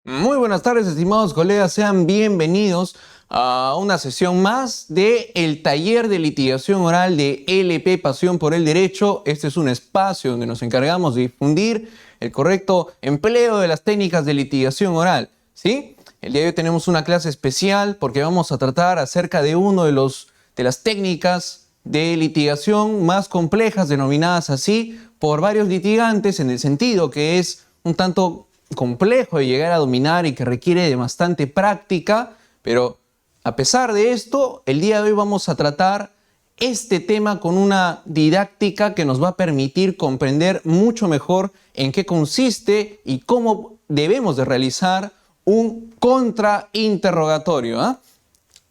Muy buenas tardes, estimados colegas. Sean bienvenidos a una sesión más del taller de litigación oral de LP Pasión por el Derecho. Este es un espacio donde nos encargamos de difundir el correcto empleo de las técnicas de litigación oral, ¿sí? El día de hoy tenemos una clase especial porque vamos a tratar acerca de de las técnicas de litigación más complejas, denominadas así por varios litigantes, en el sentido que es un tanto complejo de llegar a dominar y que requiere de bastante práctica, pero a pesar de esto, el día de hoy vamos a tratar este tema con una didáctica que nos va a permitir comprender mucho mejor en qué consiste y cómo debemos de realizar un contrainterrogatorio, ¿eh?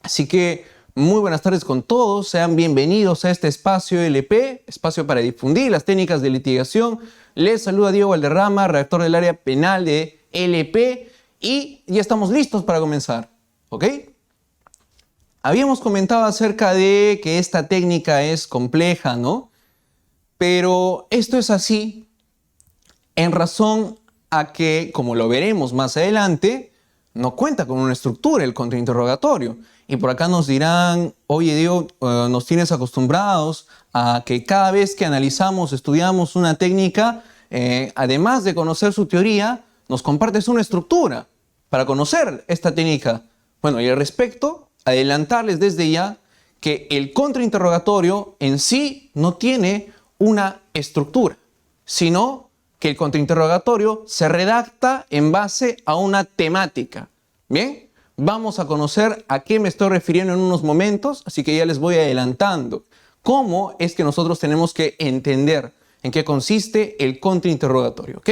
Así que muy buenas tardes con todos, sean bienvenidos a este espacio LP, espacio para difundir las técnicas de litigación. Les saluda Diego Valderrama, redactor del área penal de LP, y ya estamos listos para comenzar, ¿ok? Habíamos comentado acerca de que esta técnica es compleja, ¿no? Pero esto es así en razón a que, como lo veremos más adelante, no cuenta con una estructura el contrainterrogatorio. Y por acá nos dirán, oye Diego, nos tienes acostumbrados a que cada vez que analizamos, estudiamos una técnica, además de conocer su teoría, nos compartes una estructura para conocer esta técnica. Bueno, y al respecto, adelantarles desde ya que el contrainterrogatorio en sí no tiene una estructura, sino que el contrainterrogatorio se redacta en base a una temática. ¿Bien? Vamos a conocer a qué me estoy refiriendo en unos momentos, así que ya les voy adelantando cómo es que nosotros tenemos que entender en qué consiste el contrainterrogatorio, ¿ok?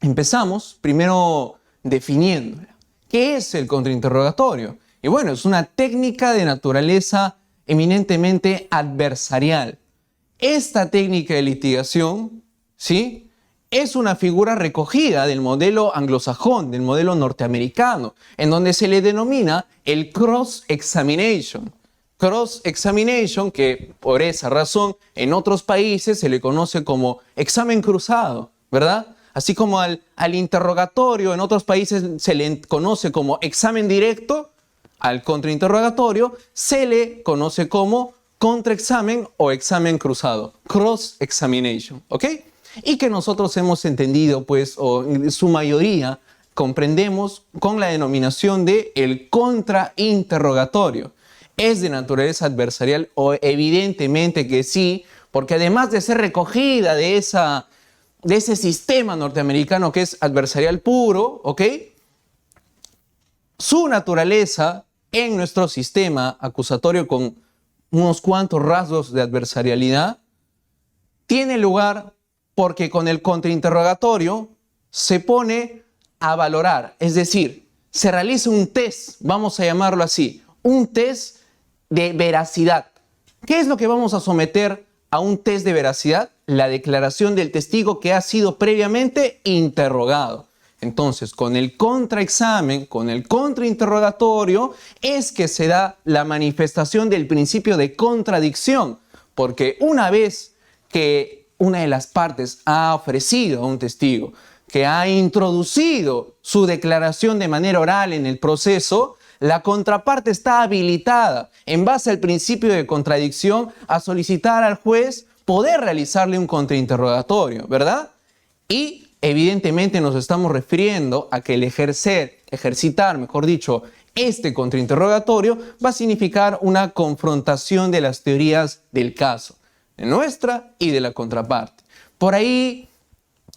Empezamos primero definiendo qué es el contrainterrogatorio. Y bueno, es una técnica de naturaleza eminentemente adversarial. Esta técnica de litigación, ¿sí?, es una figura recogida del modelo anglosajón, del modelo norteamericano, en donde se le denomina el cross-examination. Cross-examination, que por esa razón en otros países se le conoce como examen cruzado, ¿verdad? Así como al interrogatorio en otros países se le conoce como examen directo, al contrainterrogatorio se le conoce como contraexamen o examen cruzado, cross-examination, ¿ok? Y que nosotros hemos entendido, pues, o en su mayoría comprendemos con la denominación de el contrainterrogatorio. ¿Es de naturaleza adversarial? O evidentemente que sí, porque además de ser recogida de ese sistema norteamericano que es adversarial puro, ¿ok?, su naturaleza en nuestro sistema acusatorio con unos cuantos rasgos de adversarialidad tiene lugar porque con el contrainterrogatorio se pone a valorar, es decir, se realiza un test, vamos a llamarlo así, un test de veracidad. ¿Qué es lo que vamos a someter a un test de veracidad? La declaración del testigo que ha sido previamente interrogado. Entonces, con el contraexamen, con el contrainterrogatorio, es que se da la manifestación del principio de contradicción, porque una vez que una de las partes ha ofrecido a un testigo, que ha introducido su declaración de manera oral en el proceso, la contraparte está habilitada, en base al principio de contradicción, a solicitar al juez poder realizarle un contrainterrogatorio, ¿verdad? Y evidentemente nos estamos refiriendo a que el ejercitar, mejor dicho, este contrainterrogatorio va a significar una confrontación de las teorías del caso, de nuestra y de la contraparte. Por ahí,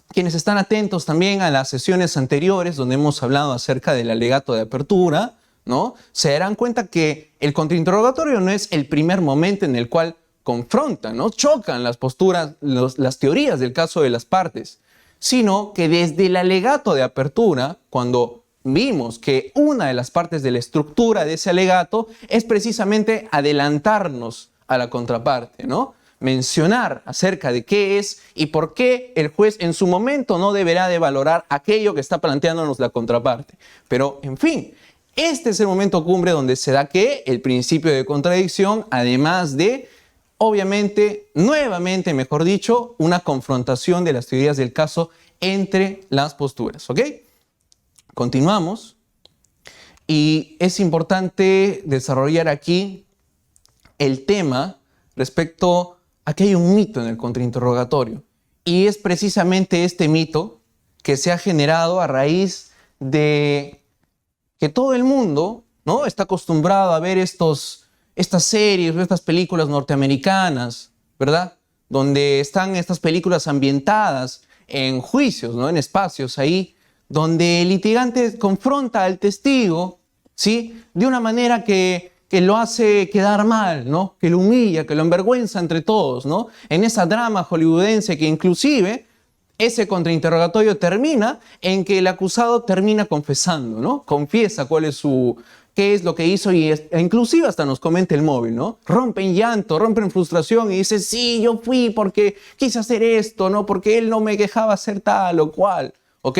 quienes están atentos también a las sesiones anteriores donde hemos hablado acerca del alegato de apertura, ¿no?, se darán cuenta que el contrainterrogatorio no es el primer momento en el cual confrontan, ¿no?, chocan las posturas, las teorías del caso de las partes, sino que desde el alegato de apertura, cuando vimos que una de las partes de la estructura de ese alegato es precisamente adelantarnos a la contraparte, ¿no?, mencionar acerca de qué es y por qué el juez en su momento no deberá de valorar aquello que está planteándonos la contraparte. Pero, en fin, este es el momento cumbre donde se da que el principio de contradicción, además de, obviamente, nuevamente, mejor dicho, una confrontación de las teorías del caso entre las posturas, ¿ok? Continuamos. Y es importante desarrollar aquí el tema respecto a que hay un mito en el contrainterrogatorio. Y es precisamente este mito que se ha generado a raíz de que todo el mundo, ¿no?, está acostumbrado a ver estas series o estas películas norteamericanas, ¿verdad?, donde están estas películas ambientadas en juicios, ¿no?, en espacios ahí, donde el litigante confronta al testigo, ¿sí?, de una manera que lo hace quedar mal, ¿no?, que lo humilla, que lo envergüenza entre todos, ¿no?, en esa drama hollywoodense que inclusive ese contrainterrogatorio termina en que el acusado termina confesando, ¿no? Confiesa qué es lo que hizo e inclusive hasta nos comenta el móvil, ¿no? Rompe en llanto, rompe en frustración y dice, sí, yo fui porque quise hacer esto, ¿no? Porque él no me dejaba hacer tal o cual, ¿ok?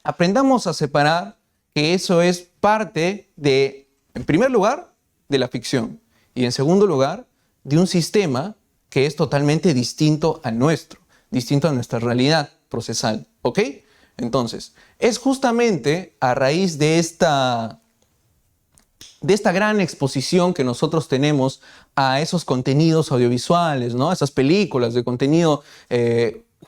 Aprendamos a separar que eso es parte de, en primer lugar, de la ficción y en segundo lugar, de un sistema que es totalmente distinto al nuestro, distinto a nuestra realidad procesal, ¿ok? Entonces, es justamente a raíz de esta gran exposición que nosotros tenemos a esos contenidos audiovisuales, ¿no?, a esas películas de contenido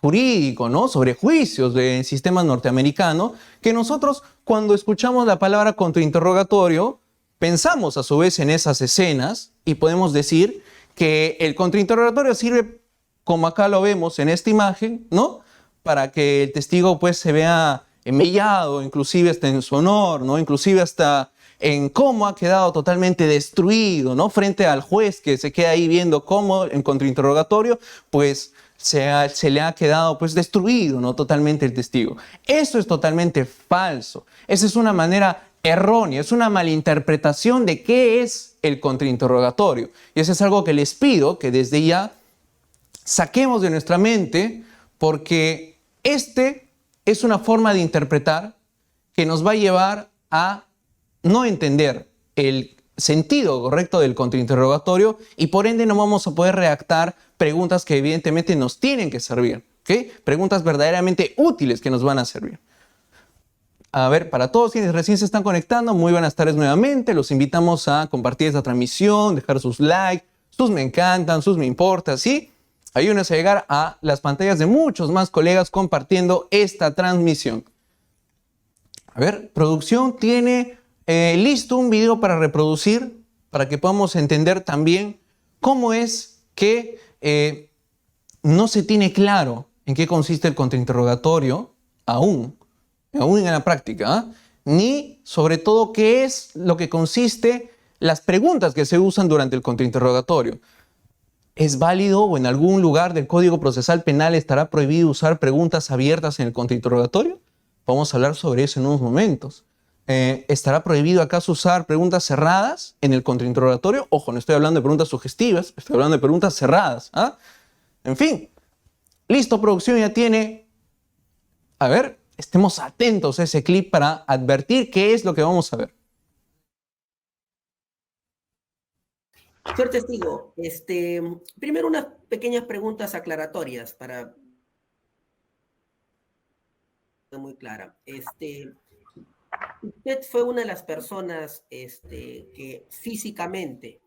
jurídico, ¿no?, sobre juicios del sistema norteamericano, que nosotros cuando escuchamos la palabra contrainterrogatorio, pensamos a su vez en esas escenas y podemos decir que el contrainterrogatorio sirve, como acá lo vemos en esta imagen, ¿no?, para que el testigo pues se vea emmellado, inclusive hasta en su honor, ¿no?, inclusive hasta en cómo ha quedado totalmente destruido, ¿no?, frente al juez que se queda ahí viendo cómo en contrainterrogatorio pues se le ha quedado pues destruido, ¿no?, totalmente el testigo. Eso es totalmente falso. Esa es una manera errónea, es una malinterpretación de qué es el contrainterrogatorio. Y eso es algo que les pido que desde ya saquemos de nuestra mente, porque es una forma de interpretar que nos va a llevar a no entender el sentido correcto del contrainterrogatorio y por ende no vamos a poder redactar preguntas que evidentemente nos tienen que servir, ¿ok? Preguntas verdaderamente útiles que nos van a servir. A ver, para todos quienes recién se están conectando, muy buenas tardes nuevamente. Los invitamos a compartir esta transmisión, dejar sus likes, sus me encantan, sus me importa, ¿sí? Ayúdenos a llegar a las pantallas de muchos más colegas compartiendo esta transmisión. A ver, producción tiene listo un video para reproducir, para que podamos entender también cómo es que no se tiene claro en qué consiste el contrainterrogatorio aún en la práctica, ¿eh?, ni sobre todo qué es lo que consiste las preguntas que se usan durante el contrainterrogatorio. ¿Es válido o en algún lugar del Código Procesal Penal estará prohibido usar preguntas abiertas en el contrainterrogatorio? Vamos a hablar sobre eso en unos momentos. ¿Estará prohibido acaso usar preguntas cerradas en el contrainterrogatorio? Ojo, no estoy hablando de preguntas sugestivas, estoy hablando de preguntas cerradas, ¿ah? En fin, listo, producción ya tiene. A ver, estemos atentos a ese clip para advertir qué es lo que vamos a ver. Señor testigo, primero unas pequeñas preguntas aclaratorias para muy clara. Usted fue una de las personas que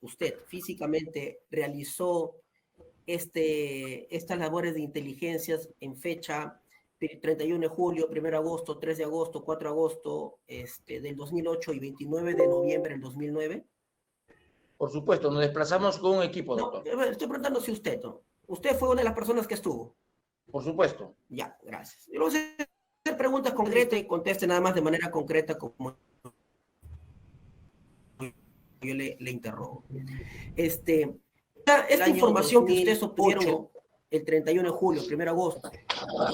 usted físicamente realizó estas labores de inteligencias en fecha 31 de julio, 1 de agosto, 3 de agosto, 4 de agosto del 2008 y 29 de noviembre del 2009. Por supuesto, nos desplazamos con un equipo, doctor. No, estoy preguntando si usted, ¿no? ¿Usted fue una de las personas que estuvo? Por supuesto. Ya, gracias. Yo voy a hacer preguntas concretas y conteste nada más de manera concreta como yo le interrogo. Esta información que ustedes obtuvieron el 31 de julio, 1 de agosto,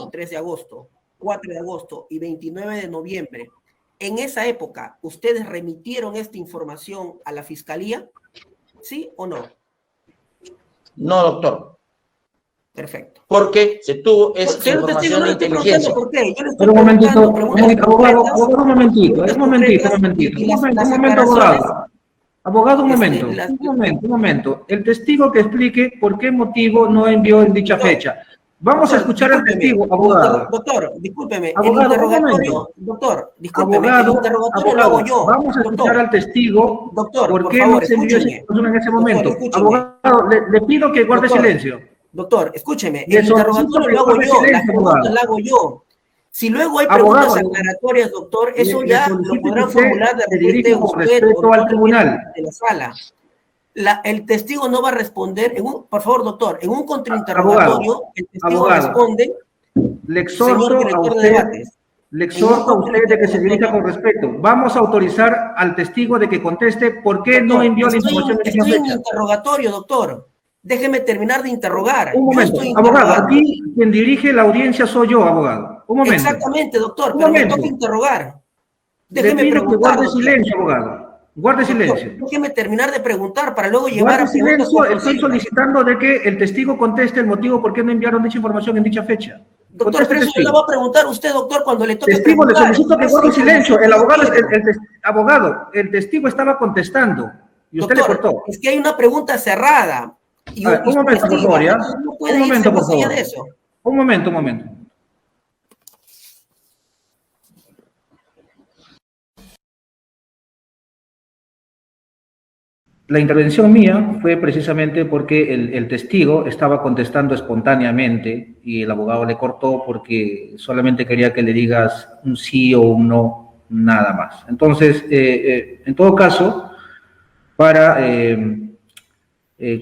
3 de agosto, 4 de agosto y 29 de noviembre, en esa época, ¿ustedes remitieron esta información a la Fiscalía? ¿Sí o no? No, doctor. Perfecto. Porque se tuvo esa información de inteligencia. ¿Por qué? Yo le estoy Pero un momentito, abogado, un momentito, abogado, un momento. El testigo que explique por qué motivo no envió en dicha fecha. Vamos a escuchar al discúlpeme, testigo, abogado. Doctor, discúlpeme, Abogado, el un interrogatorio, momento. doctor, discúlpeme, el Abogado, interrogatorio lo hago yo. vamos a escuchar Doctor, al testigo. doctor, ¿Por por qué favor, no se envió esa escúcheme. información en ese Doctor, momento? escúcheme. Abogado, le pido que guarde Doctor, silencio. Doctor, escúcheme, Le el solicito interrogatorio que lo hago guarde yo, las silencio, preguntas abogado. las hago yo. Si luego hay Abogado, preguntas aclaratorias, doctor, eso le ya lo solicito podrán que usted formular de se repente dirija con usted respeto o al el tribunal. de la sala. El testigo no va a responder, por favor, doctor, en un contrainterrogatorio, el testigo abogado, responde, le señor exhorto a director de usted, debates. le exhorto a usted de que se dirija con respeto. Vamos a autorizar al testigo de que conteste por qué no Doctor, envió la información en estoy esa en fecha. interrogatorio, doctor. Déjeme terminar de interrogar. Un Yo momento, estoy abogado, interrogando. aquí quien dirige la audiencia soy yo, abogado. Un momento. Exactamente, doctor, Un pero me momento. toca interrogar. Le Déjeme pido que preguntar, guarde doctor. silencio, abogado. Guarde Doctor, silencio. déjeme terminar de preguntar para luego llevar Guarde a preguntas silencio. Estoy conclusivas. solicitando de que el testigo conteste el motivo por qué no enviaron dicha información en dicha fecha. Doctor, Conteste, pero eso testigo. le va a preguntar usted, doctor, cuando le toque Testigo, le preguntar. solicito que Esa guarde silencio. El abogado, información abogado, el testigo estaba contestando y usted doctor, le cortó. es que hay una pregunta cerrada. Y, A ver, un momento, por sugestiva, favor, ¿ya? entonces no puede Un irse momento, por más allá favor. de eso. Un momento, un momento. La intervención mía fue precisamente porque el testigo estaba contestando espontáneamente y el abogado le cortó porque solamente quería que le digas un sí o un no, nada más. Entonces, en todo caso, para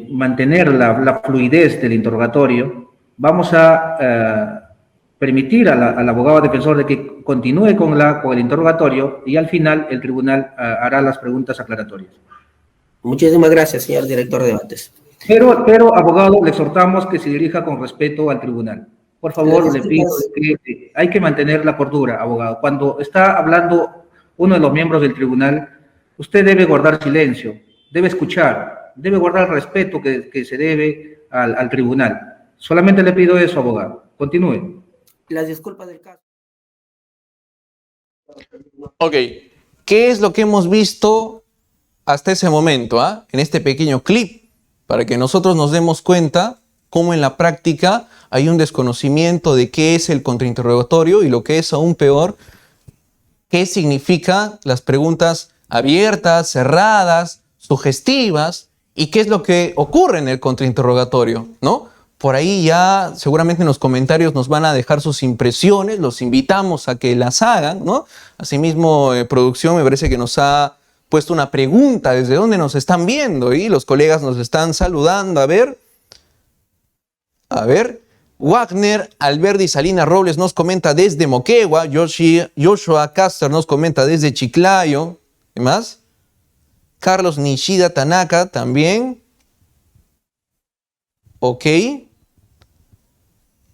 mantener la fluidez del interrogatorio, vamos a permitir al abogado defensor de que continúe con el interrogatorio y al final el tribunal hará las preguntas aclaratorias. Muchísimas gracias, señor director de debates. Pero, abogado, le exhortamos que se dirija con respeto al tribunal. Por favor, le pido que hay que mantener la cordura, abogado. Cuando está hablando uno de los miembros del tribunal, usted debe guardar silencio, debe escuchar, debe guardar el respeto que se debe al tribunal. Solamente le pido eso, abogado. Continúe. Las disculpas del caso. Ok, ¿qué es lo que hemos visto hasta ese momento, en este pequeño clip? Para que nosotros nos demos cuenta cómo en la práctica hay un desconocimiento de qué es el contrainterrogatorio y lo que es aún peor, qué significa las preguntas abiertas, cerradas, sugestivas y qué es lo que ocurre en el contrainterrogatorio, ¿no? Por ahí ya seguramente en los comentarios nos van a dejar sus impresiones, los invitamos a que las hagan, ¿no? Asimismo, producción me parece que nos ha puesto una pregunta, ¿desde dónde nos están viendo? Y los colegas nos están saludando, a ver, Wagner Alberdi Salina Robles nos comenta desde Moquegua, Joshua Caster nos comenta desde Chiclayo, ¿qué más? Carlos Nishida Tanaka también, ok,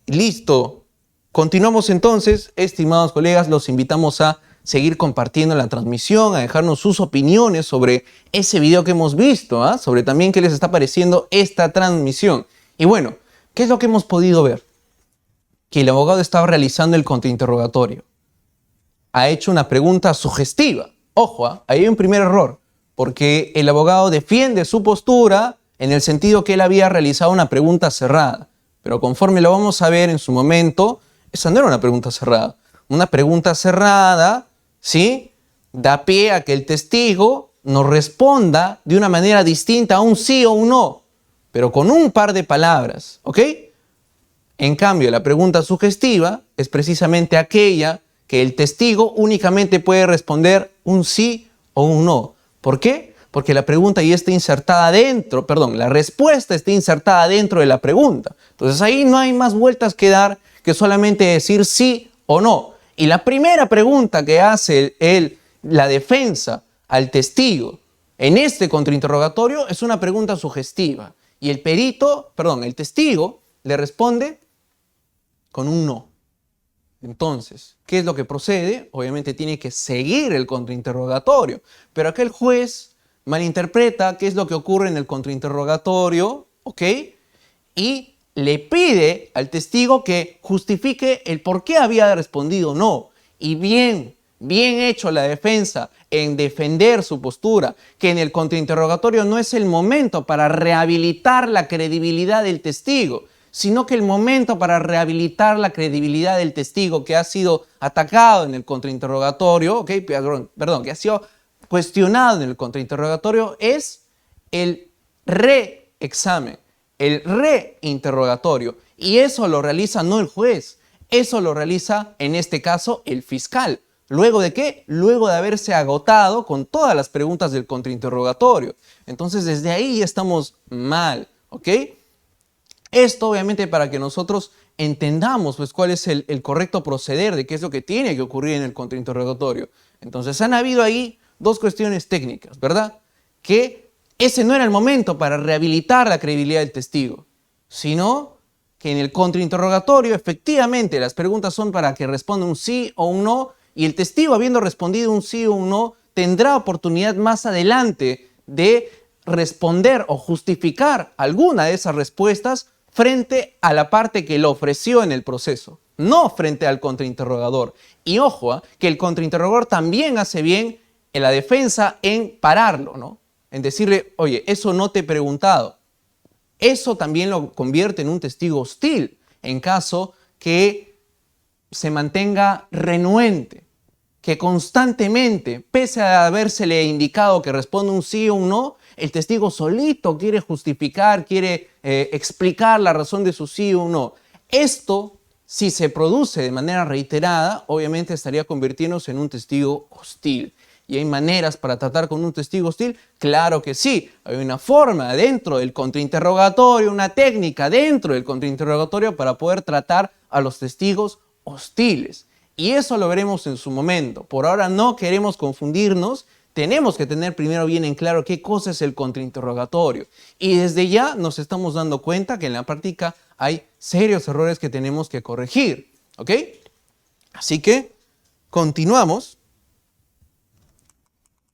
listo, continuamos entonces, estimados colegas, los invitamos a seguir compartiendo la transmisión, a dejarnos sus opiniones sobre ese video que hemos visto, sobre también qué les está pareciendo esta transmisión. Y bueno, ¿qué es lo que hemos podido ver? Que el abogado estaba realizando el contrainterrogatorio. Ha hecho una pregunta sugestiva. Ojo, ahí hay un primer error, porque el abogado defiende su postura en el sentido que él había realizado una pregunta cerrada. Pero conforme lo vamos a ver en su momento, esa no era una pregunta cerrada. Una pregunta cerrada, ¿sí?, da pie a que el testigo nos responda de una manera distinta a un sí o un no, pero con un par de palabras, ¿ok? En cambio, la pregunta sugestiva es precisamente aquella que el testigo únicamente puede responder un sí o un no. ¿Por qué? Porque la pregunta ya está insertada dentro, la respuesta está insertada dentro de la pregunta. Entonces ahí no hay más vueltas que dar que solamente decir sí o no. Y la primera pregunta que hace la defensa al testigo en este contrainterrogatorio es una pregunta sugestiva. Y el testigo le responde con un no. Entonces, ¿qué es lo que procede? Obviamente tiene que seguir el contrainterrogatorio. Pero aquel juez malinterpreta qué es lo que ocurre en el contrainterrogatorio, ¿ok? Y le pide al testigo que justifique el por qué había respondido no. Y bien hecho la defensa en defender su postura, que en el contrainterrogatorio no es el momento para rehabilitar la credibilidad del testigo, sino que el momento para rehabilitar la credibilidad del testigo que ha sido atacado en el contrainterrogatorio, ¿okay? Perdón, que ha sido cuestionado en el contrainterrogatorio, es el reexamen, el reinterrogatorio. Y eso lo realiza no el juez, eso lo realiza en este caso el fiscal. ¿Luego de qué? Luego de haberse agotado con todas las preguntas del contrainterrogatorio. Entonces desde ahí ya estamos mal, ¿ok? Esto obviamente para que nosotros entendamos pues cuál es el correcto proceder de qué es lo que tiene que ocurrir en el contrainterrogatorio. Entonces han habido ahí dos cuestiones técnicas, ¿verdad? Que ese no era el momento para rehabilitar la credibilidad del testigo, sino que en el contrainterrogatorio efectivamente las preguntas son para que responda un sí o un no, y el testigo, habiendo respondido un sí o un no, tendrá oportunidad más adelante de responder o justificar alguna de esas respuestas frente a la parte que lo ofreció en el proceso, no frente al contrainterrogador. Y ojo, que el contrainterrogador también hace bien en la defensa en pararlo, ¿no? En decirle, oye, eso no te he preguntado. Eso también lo convierte en un testigo hostil en caso que se mantenga renuente, que constantemente, pese a habérsele indicado que responde un sí o un no, el testigo solito quiere justificar, quiere explicar la razón de su sí o no. Esto, si se produce de manera reiterada, obviamente estaría convirtiéndose en un testigo hostil. ¿Y hay maneras para tratar con un testigo hostil? Claro que sí. Hay una forma dentro del contrainterrogatorio, una técnica dentro del contrainterrogatorio para poder tratar a los testigos hostiles. Y eso lo veremos en su momento. Por ahora no queremos confundirnos. Tenemos que tener primero bien en claro qué cosa es el contrainterrogatorio. Y desde ya nos estamos dando cuenta que en la práctica hay serios errores que tenemos que corregir. ¿Ok? Así que continuamos.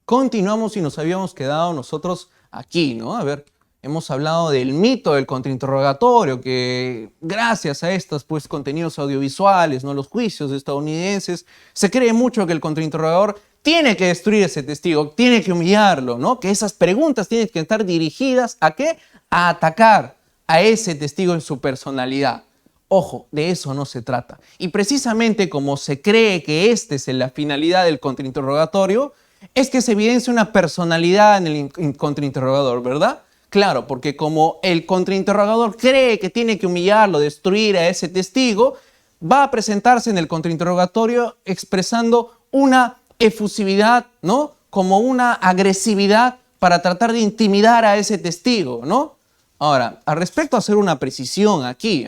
Continuamos y nos habíamos quedado nosotros aquí, ¿no? A ver, hemos hablado del mito del contrainterrogatorio, que gracias a estos pues, contenidos audiovisuales, ¿no? Los juicios estadounidenses, se cree mucho que el contrainterrogador tiene que destruir a ese testigo, tiene que humillarlo, ¿no? Que esas preguntas tienen que estar dirigidas ¿a qué? A atacar a ese testigo en su personalidad. Ojo, de eso no se trata. Y precisamente como se cree que esta es la finalidad del contrainterrogatorio, es que se evidencia una personalidad en el contrainterrogador, ¿verdad? Claro, porque como el contrainterrogador cree que tiene que humillarlo, destruir a ese testigo, va a presentarse en el contrainterrogatorio expresando una efusividad, ¿no? Como una agresividad para tratar de intimidar a ese testigo, ¿no? Ahora, al respecto a hacer una precisión aquí,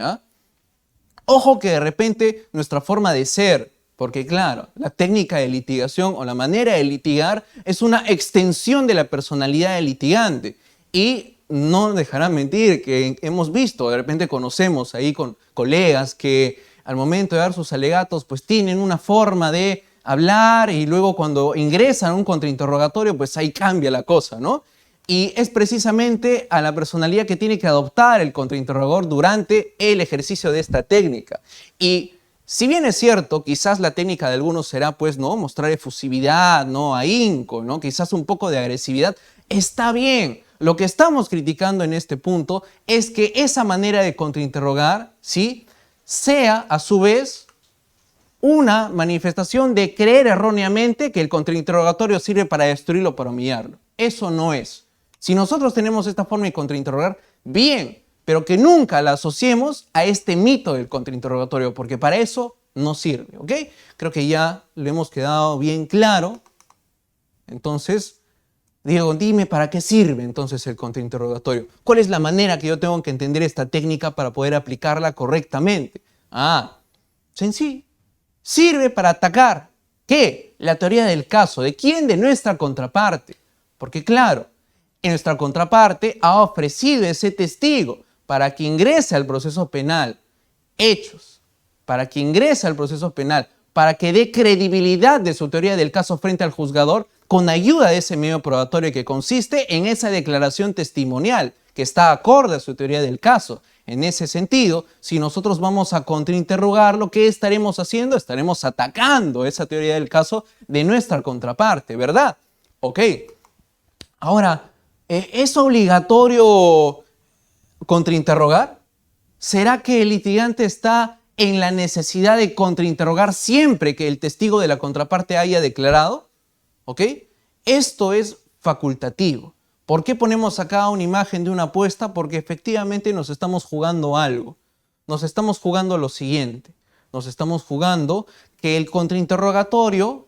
ojo que de repente nuestra forma de ser, porque claro, la técnica de litigación o la manera de litigar es una extensión de la personalidad del litigante. Y no dejarán mentir que hemos visto, de repente conocemos ahí con colegas que al momento de dar sus alegatos pues tienen una forma de hablar y luego cuando ingresan a un contrainterrogatorio pues ahí cambia la cosa, ¿no? Y es precisamente a la personalidad que tiene que adoptar el contrainterrogador durante el ejercicio de esta técnica. Y si bien es cierto, quizás la técnica de algunos será, pues, ¿no? Mostrar efusividad, ¿no? Ahínco, ¿no? Quizás un poco de agresividad. Está bien. Lo que estamos criticando en este punto es que esa manera de contrainterrogar, ¿sí? Sea, a su vez, una manifestación de creer erróneamente que el contrainterrogatorio sirve para destruirlo, para humillarlo. Eso no es. Si nosotros tenemos esta forma de contrainterrogar, bien, pero que nunca la asociemos a este mito del contrainterrogatorio, porque para eso no sirve, ¿ok? Creo que ya lo hemos quedado bien claro. Entonces, Diego, dime para qué sirve entonces el contrainterrogatorio. ¿Cuál es la manera que yo tengo que entender esta técnica para poder aplicarla correctamente? Sencillo. Sirve para atacar, ¿qué? La teoría del caso. ¿De quién? De nuestra contraparte. Porque claro, nuestra contraparte ha ofrecido ese testigo para que ingrese al proceso penal hechos, para que ingrese al proceso penal, para que dé credibilidad de su teoría del caso frente al juzgador con ayuda de ese medio probatorio que consiste en esa declaración testimonial que está acorde a su teoría del caso. En ese sentido, si nosotros vamos a contrainterrogarlo, ¿qué estaremos haciendo? Estaremos atacando esa teoría del caso de nuestra contraparte, ¿verdad? Ok. Ahora, ¿es obligatorio contrainterrogar? ¿Será que el litigante está en la necesidad de contrainterrogar siempre que el testigo de la contraparte haya declarado? ¿Ok? Esto es facultativo. ¿Por qué ponemos acá una imagen de una apuesta? Porque efectivamente nos estamos jugando algo. Nos estamos jugando lo siguiente. Nos estamos jugando que el contrainterrogatorio,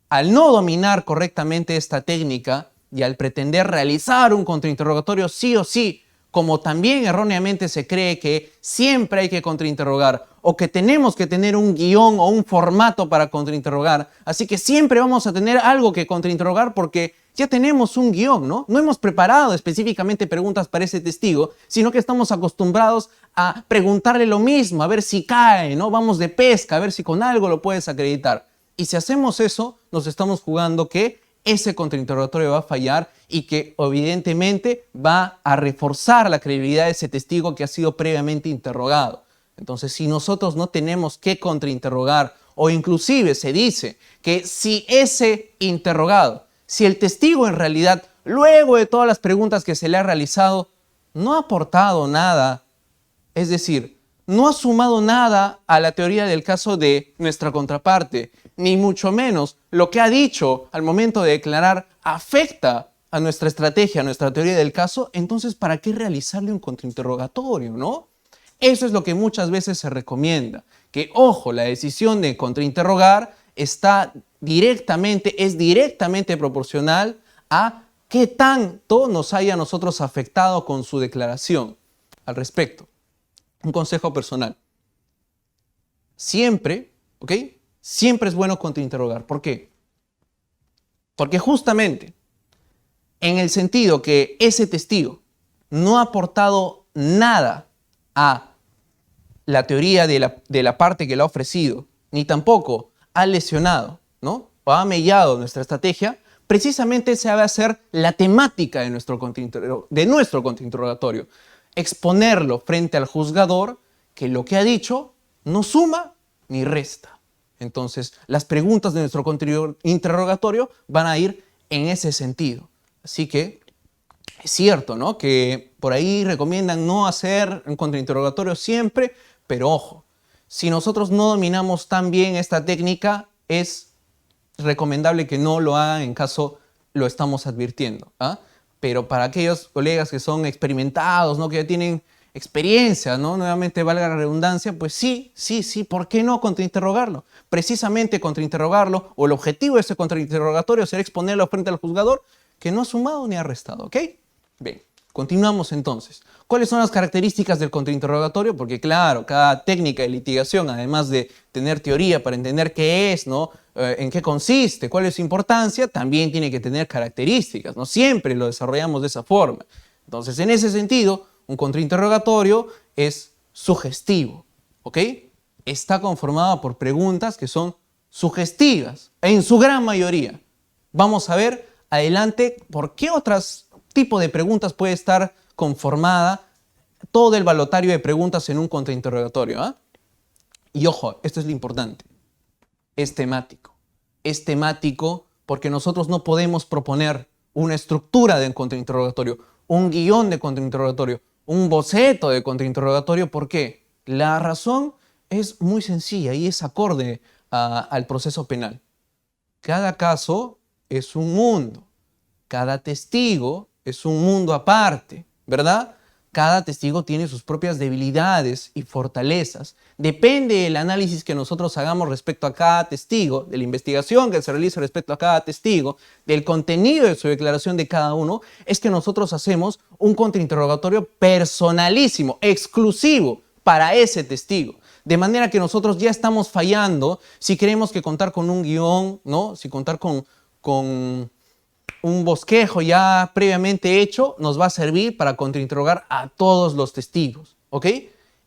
al no dominar correctamente esta técnica y al pretender realizar un contrainterrogatorio sí o sí, como también erróneamente se cree que siempre hay que contrainterrogar o que tenemos que tener un guión o un formato para contrainterrogar, así que siempre vamos a tener algo que contrainterrogar porque ya tenemos un guión, ¿no? No hemos preparado específicamente preguntas para ese testigo, sino que estamos acostumbrados a preguntarle lo mismo, a ver si cae, ¿no? Vamos de pesca, a ver si con algo lo puedes acreditar. Y si hacemos eso, nos estamos jugando que ese contrainterrogatorio va a fallar y que evidentemente va a reforzar la credibilidad de ese testigo que ha sido previamente interrogado. Entonces, si nosotros no tenemos que contrainterrogar, o inclusive se dice que si ese interrogado, si el testigo en realidad, luego de todas las preguntas que se le ha realizado, no ha aportado nada, es decir, no ha sumado nada a la teoría del caso de nuestra contraparte, ni mucho menos lo que ha dicho al momento de declarar afecta a nuestra estrategia, a nuestra teoría del caso, entonces ¿para qué realizarle un contrainterrogatorio, no? Eso es lo que muchas veces se recomienda, que ojo, la decisión de contrainterrogar es directamente proporcional a qué tanto nos haya nosotros afectado con su declaración al respecto. Un consejo personal. Siempre, ¿ok? Siempre es bueno contrainterrogar. ¿Por qué? Porque justamente en el sentido que ese testigo no ha aportado nada a la teoría de la parte que lo ha ofrecido, ni tampoco ha lesionado, ¿no? O ha mellado nuestra estrategia, precisamente esa va a ser la temática de nuestro contrainterrogatorio. Exponerlo frente al juzgador que lo que ha dicho no suma ni resta. Entonces, las preguntas de nuestro interrogatorio van a ir en ese sentido. Así que es cierto, ¿no? Que por ahí recomiendan no hacer un contrainterrogatorio siempre, pero ojo, si nosotros no dominamos tan bien esta técnica, es recomendable que no lo hagan en caso lo estamos advirtiendo, ¿ah? Pero para aquellos colegas que son experimentados, ¿no? Que ya tienen experiencia, ¿no? Nuevamente valga la redundancia, pues sí, ¿por qué no contrainterrogarlo? Precisamente contrainterrogarlo, o el objetivo de ese contrainterrogatorio será exponerlo frente al juzgador que no ha sumado ni ha restado, ¿ok? Bien, continuamos entonces. ¿Cuáles son las características del contrainterrogatorio? Porque claro, cada técnica de litigación, además de tener teoría para entender qué es, ¿no? En qué consiste, cuál es su importancia, también tiene que tener características, no siempre lo desarrollamos de esa forma. Entonces, en ese sentido, un contrainterrogatorio es sugestivo, ¿ok? Está conformado por preguntas que son sugestivas, en su gran mayoría. Vamos a ver adelante por qué otros tipos de preguntas puede estar conformada todo el balotario de preguntas en un contrainterrogatorio, ¿ah? Y ojo, esto es lo importante. Es temático. Es temático porque nosotros no podemos proponer una estructura de contrainterrogatorio, un guión de contrainterrogatorio, un boceto de contrainterrogatorio. ¿Por qué? La razón es muy sencilla y es acorde al proceso penal. Cada caso es un mundo. Cada testigo es un mundo aparte, ¿verdad? Cada testigo tiene sus propias debilidades y fortalezas. Depende del análisis que nosotros hagamos respecto a cada testigo, de la investigación que se realiza respecto a cada testigo, del contenido de su declaración de cada uno, es que nosotros hacemos un contrainterrogatorio personalísimo, exclusivo para ese testigo. De manera que nosotros ya estamos fallando si creemos que contar con un guión, ¿no? Si contar con un bosquejo ya previamente hecho nos va a servir para contrainterrogar a todos los testigos, ¿ok?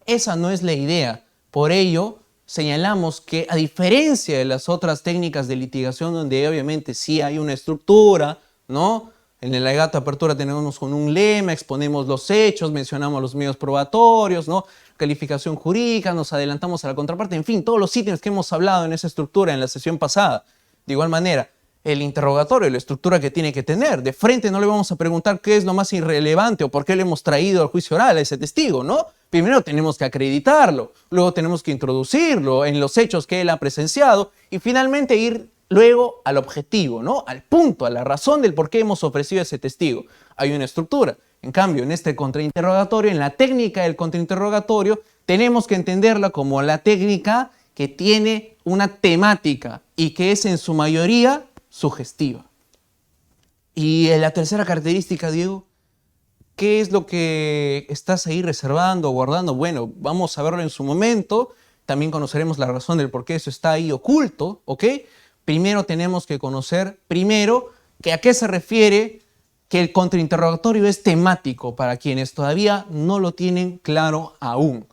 Esa no es la idea. Por ello, señalamos que a diferencia de las otras técnicas de litigación donde obviamente sí hay una estructura, ¿no? En el alegato de apertura tenemos con un lema, exponemos los hechos, mencionamos los medios probatorios, ¿no? Calificación jurídica, nos adelantamos a la contraparte, en fin, todos los ítems que hemos hablado en esa estructura en la sesión pasada. De igual manera, el interrogatorio, la estructura que tiene que tener. De frente no le vamos a preguntar qué es lo más irrelevante o por qué le hemos traído al juicio oral a ese testigo, ¿no? Primero tenemos que acreditarlo, luego tenemos que introducirlo en los hechos que él ha presenciado y finalmente ir luego al objetivo, ¿no? Al punto, a la razón del por qué hemos ofrecido ese testigo. Hay una estructura. En cambio, en este contrainterrogatorio, en la técnica del contrainterrogatorio, tenemos que entenderla como la técnica que tiene una temática y que es en su mayoría sugestiva. Y la tercera característica, Diego, ¿qué es lo que estás ahí reservando, guardando? Bueno, vamos a verlo en su momento. También conoceremos la razón del por qué eso está ahí oculto, ¿ok? Primero tenemos que conocer, que a qué se refiere que el contrainterrogatorio es temático para quienes todavía no lo tienen claro aún.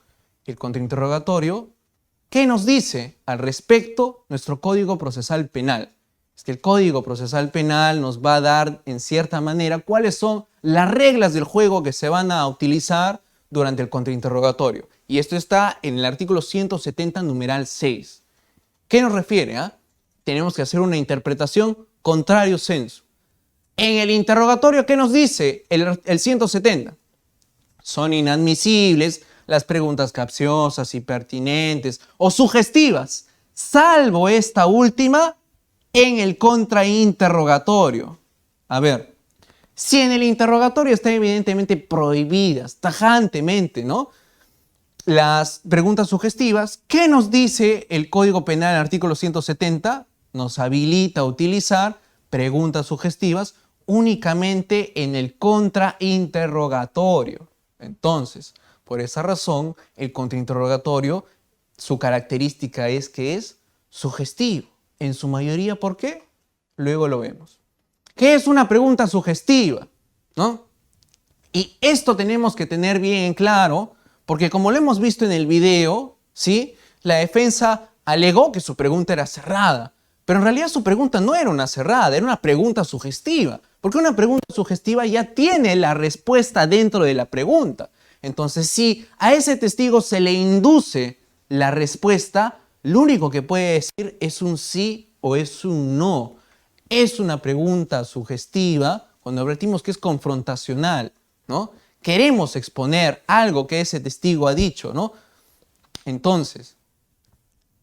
El contrainterrogatorio, ¿qué nos dice al respecto nuestro Código Procesal Penal? Es que el Código Procesal Penal nos va a dar, en cierta manera, cuáles son las reglas del juego que se van a utilizar durante el contrainterrogatorio. Y esto está en el artículo 170, numeral 6. ¿Qué nos refiere? Tenemos que hacer una interpretación contrario sensu. En el interrogatorio, ¿qué nos dice el 170? Son inadmisibles las preguntas capciosas, impertinentes o sugestivas, salvo esta última en el contrainterrogatorio. A ver, si en el interrogatorio están evidentemente prohibidas, tajantemente, ¿no?, las preguntas sugestivas, ¿qué nos dice el Código Penal, el artículo 170? Nos habilita a utilizar preguntas sugestivas únicamente en el contrainterrogatorio. Entonces, por esa razón, el contrainterrogatorio, su característica es que es sugestivo. En su mayoría, ¿por qué? Luego lo vemos. ¿Qué es una pregunta sugestiva? ¿No? Y esto tenemos que tener bien claro, porque como lo hemos visto en el video, ¿sí?, la defensa alegó que su pregunta era cerrada, pero en realidad su pregunta no era una cerrada, era una pregunta sugestiva, porque una pregunta sugestiva ya tiene la respuesta dentro de la pregunta. Entonces, si a ese testigo se le induce la respuesta, lo único que puede decir es un sí o es un no. Es una pregunta sugestiva cuando advertimos que es confrontacional, ¿no? Queremos exponer algo que ese testigo ha dicho, ¿no? Entonces,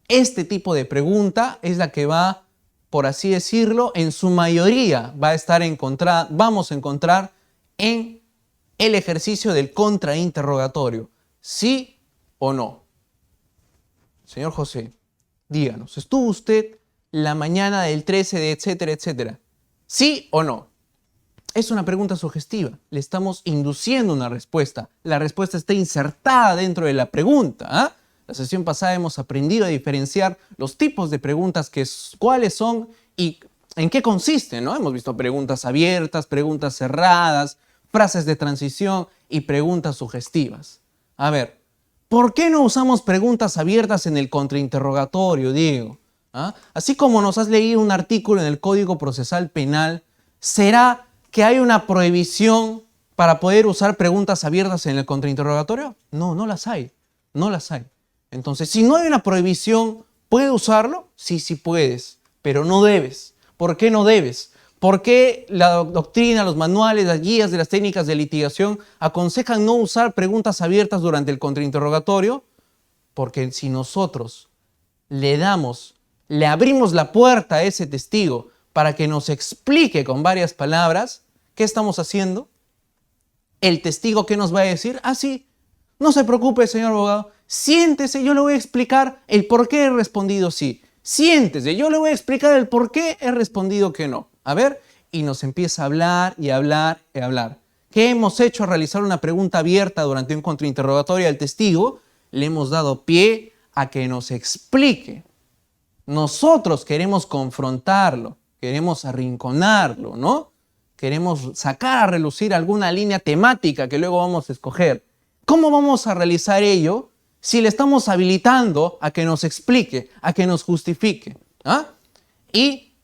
este tipo de pregunta es la que va, por así decirlo, en su mayoría vamos a encontrar en el ejercicio del contrainterrogatorio. ¿Sí o no? Señor José, díganos, ¿estuvo usted la mañana del 13 de etcétera, etcétera? ¿Sí o no? Es una pregunta sugestiva. Le estamos induciendo una respuesta. La respuesta está insertada dentro de la pregunta. La sesión pasada hemos aprendido a diferenciar los tipos de preguntas, cuáles son y en qué consisten, ¿no? Hemos visto preguntas abiertas, preguntas cerradas, frases de transición y preguntas sugestivas. A ver, ¿por qué no usamos preguntas abiertas en el contrainterrogatorio, Diego? Así como nos has leído un artículo en el Código Procesal Penal, ¿será que hay una prohibición para poder usar preguntas abiertas en el contrainterrogatorio? No, no las hay. No las hay. Entonces, si no hay una prohibición, ¿puedes usarlo? Sí, sí puedes, pero no debes. ¿Por qué no debes? ¿Por qué la doctrina, los manuales, las guías de las técnicas de litigación aconsejan no usar preguntas abiertas durante el contrainterrogatorio? Porque si nosotros le abrimos la puerta a ese testigo para que nos explique con varias palabras, ¿qué estamos haciendo? El testigo, ¿qué nos va a decir? Sí, no se preocupe, señor abogado, siéntese, yo le voy a explicar el por qué he respondido sí. Siéntese, yo le voy a explicar el por qué he respondido que no. A ver, y nos empieza a hablar y hablar y hablar. ¿Qué hemos hecho al realizar una pregunta abierta durante un contrainterrogatorio al testigo? Le hemos dado pie a que nos explique. Nosotros queremos confrontarlo, queremos arrinconarlo, ¿no? Queremos sacar a relucir alguna línea temática que luego vamos a escoger. ¿Cómo vamos a realizar ello si le estamos habilitando a que nos explique, a que nos justifique? Y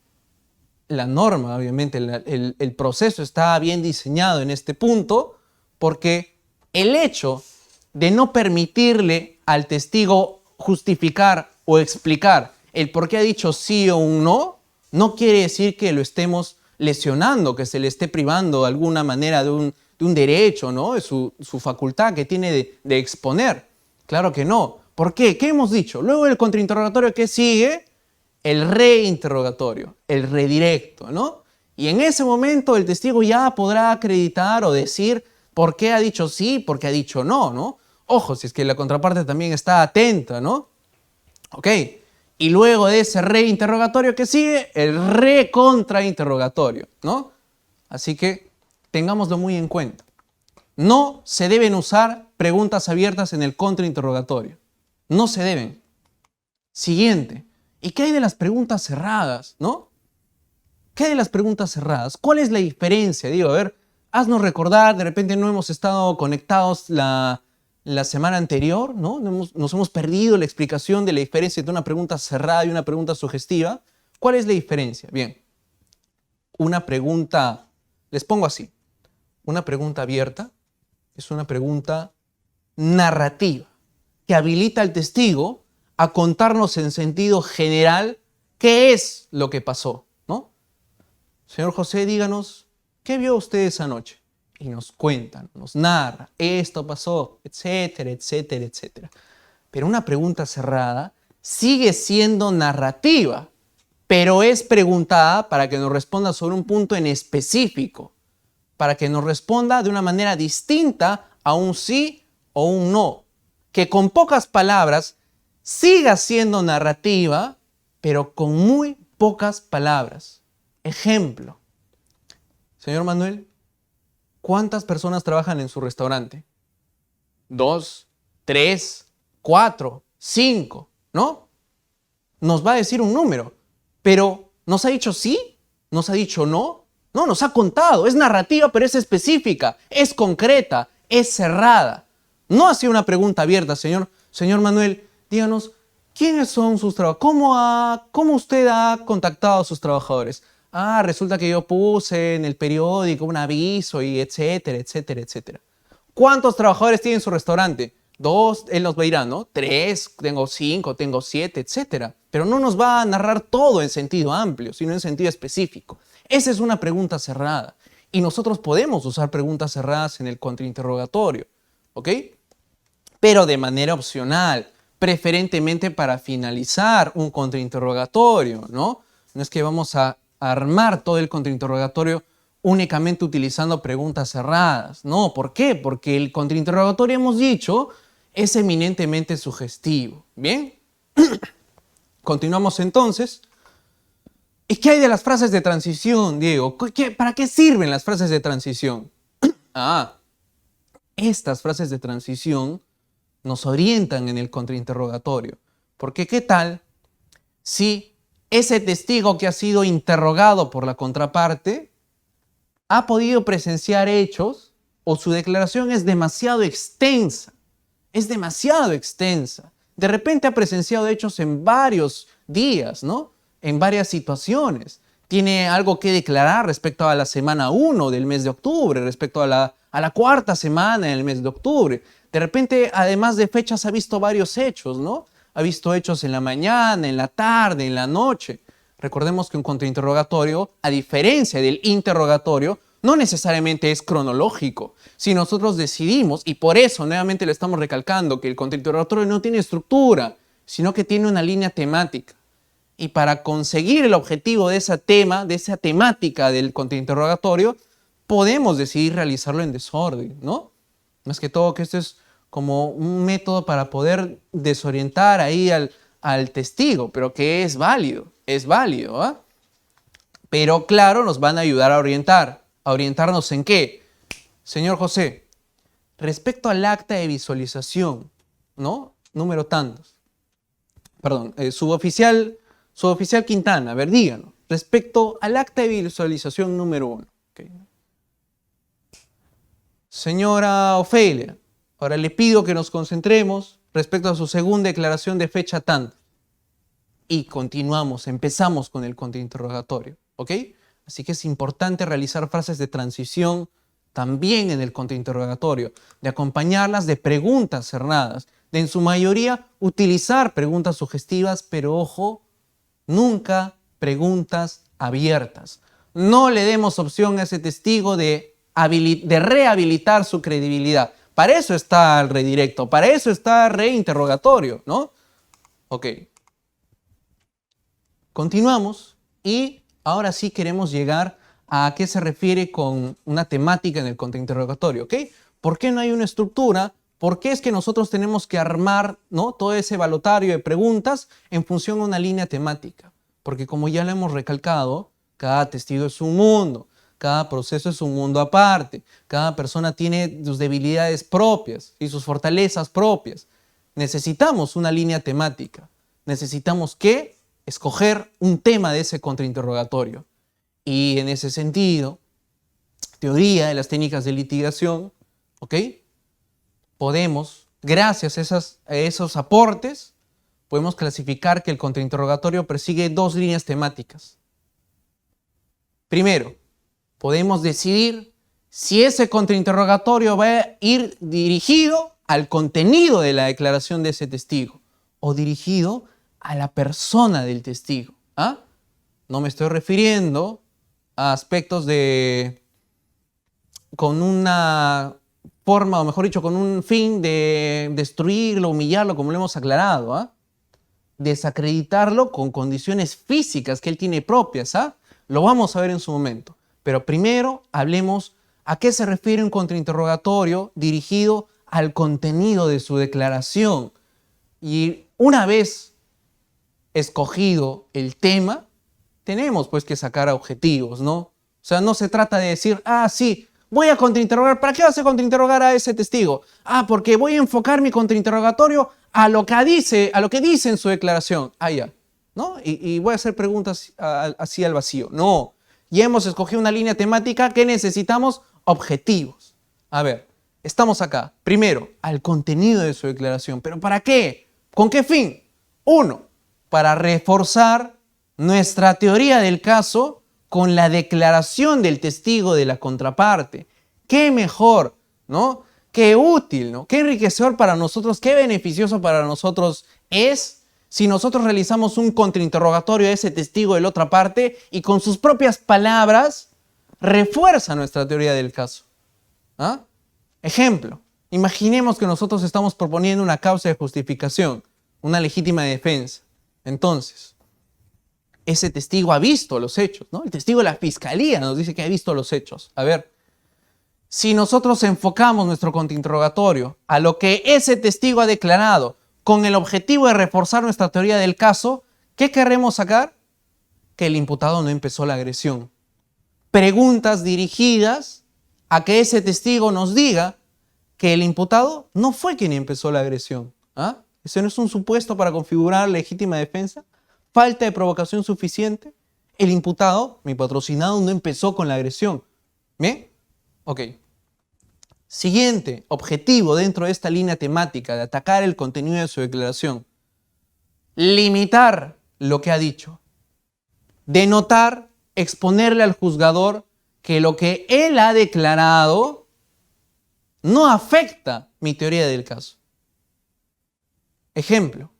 la norma, obviamente, el proceso está bien diseñado en este punto porque el hecho de no permitirle al testigo justificar o explicar el por qué ha dicho sí o un no, no quiere decir que lo estemos lesionando, que se le esté privando de alguna manera de de un derecho, ¿no? De su facultad que tiene de exponer. Claro que no. ¿Por qué? ¿Qué hemos dicho? Luego del contrainterrogatorio, ¿qué sigue? El reinterrogatorio, el redirecto, ¿no? Y en ese momento el testigo ya podrá acreditar o decir por qué ha dicho sí, por qué ha dicho no, ¿no? Ojo, si es que la contraparte también está atenta, ¿no? Ok. Y luego de ese reinterrogatorio que sigue, el recontrainterrogatorio, ¿no? Así que tengámoslo muy en cuenta. No se deben usar preguntas abiertas en el contrainterrogatorio. No se deben. Siguiente. ¿Y qué hay de las preguntas cerradas, no? ¿Qué hay de las preguntas cerradas? ¿Cuál es la diferencia? Digo, a ver, haznos recordar, de repente no hemos estado conectados la semana anterior, ¿no? Nos hemos perdido la explicación de la diferencia entre una pregunta cerrada y una pregunta sugestiva. ¿Cuál es la diferencia? Bien, una pregunta, les pongo así, una pregunta abierta es una pregunta narrativa que habilita al testigo a contarnos en sentido general qué es lo que pasó, ¿no? Señor José, díganos, ¿qué vio usted esa noche? Y nos cuentan, nos narra, esto pasó, etcétera, etcétera, etcétera. Pero una pregunta cerrada sigue siendo narrativa, pero es preguntada para que nos responda sobre un punto en específico, para que nos responda de una manera distinta a un sí o un no, que con pocas palabras siga siendo narrativa, pero con muy pocas palabras. Ejemplo, señor Manuel, ¿cuántas personas trabajan en su restaurante? 2, 3, 4, 5, ¿no? Nos va a decir un número, pero ¿nos ha dicho sí? ¿Nos ha dicho no? No, nos ha contado. Es narrativa, pero es específica, es concreta, es cerrada. No ha sido una pregunta abierta, señor Manuel. Díganos, ¿quiénes son sus trabajadores? ¿Cómo usted ha contactado a sus trabajadores? Resulta que yo puse en el periódico un aviso y etcétera, etcétera, etcétera. ¿Cuántos trabajadores tiene en su restaurante? 2, él nos va a ir, ¿no? 3, tengo 5, tengo 7, etcétera. Pero no nos va a narrar todo en sentido amplio, sino en sentido específico. Esa es una pregunta cerrada. Y nosotros podemos usar preguntas cerradas en el contrainterrogatorio, ¿ok? Pero de manera opcional, preferentemente para finalizar un contrainterrogatorio, ¿no? No es que vamos a armar todo el contrainterrogatorio únicamente utilizando preguntas cerradas. No, ¿por qué? Porque el contrainterrogatorio, hemos dicho, es eminentemente sugestivo. ¿Bien? Continuamos entonces. ¿Y qué hay de las frases de transición, Diego? ¿Para qué sirven las frases de transición? Estas frases de transición nos orientan en el contrainterrogatorio. Porque ¿qué tal si ese testigo que ha sido interrogado por la contraparte ha podido presenciar hechos o su declaración es demasiado extensa? Es demasiado extensa. De repente ha presenciado hechos en varios días, ¿no? En varias situaciones. Tiene algo que declarar respecto a la semana 1 del mes de octubre, respecto a la cuarta semana del mes de octubre. De repente, además de fechas, ha visto varios hechos, ¿no? Ha visto hechos en la mañana, en la tarde, en la noche. Recordemos que un contrainterrogatorio, a diferencia del interrogatorio, no necesariamente es cronológico. Si nosotros decidimos, y por eso nuevamente le estamos recalcando que el contrainterrogatorio no tiene estructura, sino que tiene una línea temática. Y para conseguir el objetivo de esa temática del contrainterrogatorio, podemos decidir realizarlo en desorden, ¿no? Más que todo que esto es como un método para poder desorientar ahí al testigo, pero que es válido, ¿ah? Pero claro, nos van a ayudar a orientarnos en qué. Señor José, respecto al acta de visualización, ¿no? Número tantos. Perdón, suboficial Quintana, a ver, díganos, respecto al acta de visualización número 1. Okay. Señora Ofelia, ahora le pido que nos concentremos respecto a su segunda declaración de fecha tanto. Y empezamos con el contrainterrogatorio, ¿ok? Así que es importante realizar frases de transición también en el contrainterrogatorio, de acompañarlas de preguntas cerradas, de en su mayoría utilizar preguntas sugestivas, pero ojo, nunca preguntas abiertas. No le demos opción a ese testigo de de rehabilitar su credibilidad. Para eso está el redirecto, para eso está el reinterrogatorio, ¿no? Ok. Continuamos y ahora sí queremos llegar a qué se refiere con una temática en el contrainterrogatorio, ¿ok? ¿Por qué no hay una estructura? ¿Por qué es que nosotros tenemos que armar, ¿no?, todo ese balotario de preguntas en función a una línea temática? Porque como ya lo hemos recalcado, cada testigo es un mundo, cada proceso es un mundo aparte, cada persona tiene sus debilidades propias y sus fortalezas propias. Necesitamos una línea temática. Necesitamos que escoger un tema de ese contrainterrogatorio. Y en ese sentido, teoría de las técnicas de litigación, ¿ok? Podemos, gracias a esos aportes, podemos clasificar que el contrainterrogatorio persigue dos líneas temáticas. Primero, podemos decidir si ese contrainterrogatorio va a ir dirigido al contenido de la declaración de ese testigo o dirigido a la persona del testigo. ¿Ah? No me estoy refiriendo a aspectos con una forma, o mejor dicho, con un fin de destruirlo, humillarlo, como lo hemos aclarado. ¿Ah? Desacreditarlo con condiciones físicas que él tiene propias. ¿Ah? Lo vamos a ver en su momento. Pero primero hablemos a qué se refiere un contrainterrogatorio dirigido al contenido de su declaración. Y una vez escogido el tema, tenemos pues que sacar objetivos, ¿no? O sea, no se trata de decir, sí, voy a contrainterrogar. ¿Para qué vas a contrainterrogar a ese testigo? Porque voy a enfocar mi contrainterrogatorio a lo que dice en su declaración. Ya, ¿no? Y voy a hacer preguntas así al vacío. No. Ya hemos escogido una línea temática que necesitamos objetivos. A ver, estamos acá. Primero, al contenido de su declaración. ¿Pero para qué? ¿Con qué fin? Uno, para reforzar nuestra teoría del caso con la declaración del testigo de la contraparte. ¿Qué mejor, no? Qué útil, ¿no? Qué enriquecedor para nosotros, qué beneficioso para nosotros es si nosotros realizamos un contrainterrogatorio a ese testigo de la otra parte y con sus propias palabras refuerza nuestra teoría del caso. ¿Ah? Ejemplo, imaginemos que nosotros estamos proponiendo una causa de justificación, una legítima defensa. Entonces, ese testigo ha visto los hechos, ¿no? El testigo de la fiscalía nos dice que ha visto los hechos. A ver, si nosotros enfocamos nuestro contrainterrogatorio a lo que ese testigo ha declarado, con el objetivo de reforzar nuestra teoría del caso, ¿qué queremos sacar? Que el imputado no empezó la agresión. Preguntas dirigidas a que ese testigo nos diga que el imputado no fue quien empezó la agresión. ¿Ah? ¿Ese no es un supuesto para configurar legítima defensa? ¿Falta de provocación suficiente? El imputado, mi patrocinado, no empezó con la agresión. ¿Bien? Ok. Siguiente objetivo dentro de esta línea temática de atacar el contenido de su declaración. Limitar lo que ha dicho. Denotar, exponerle al juzgador que lo que él ha declarado no afecta mi teoría del caso. Ejemplo,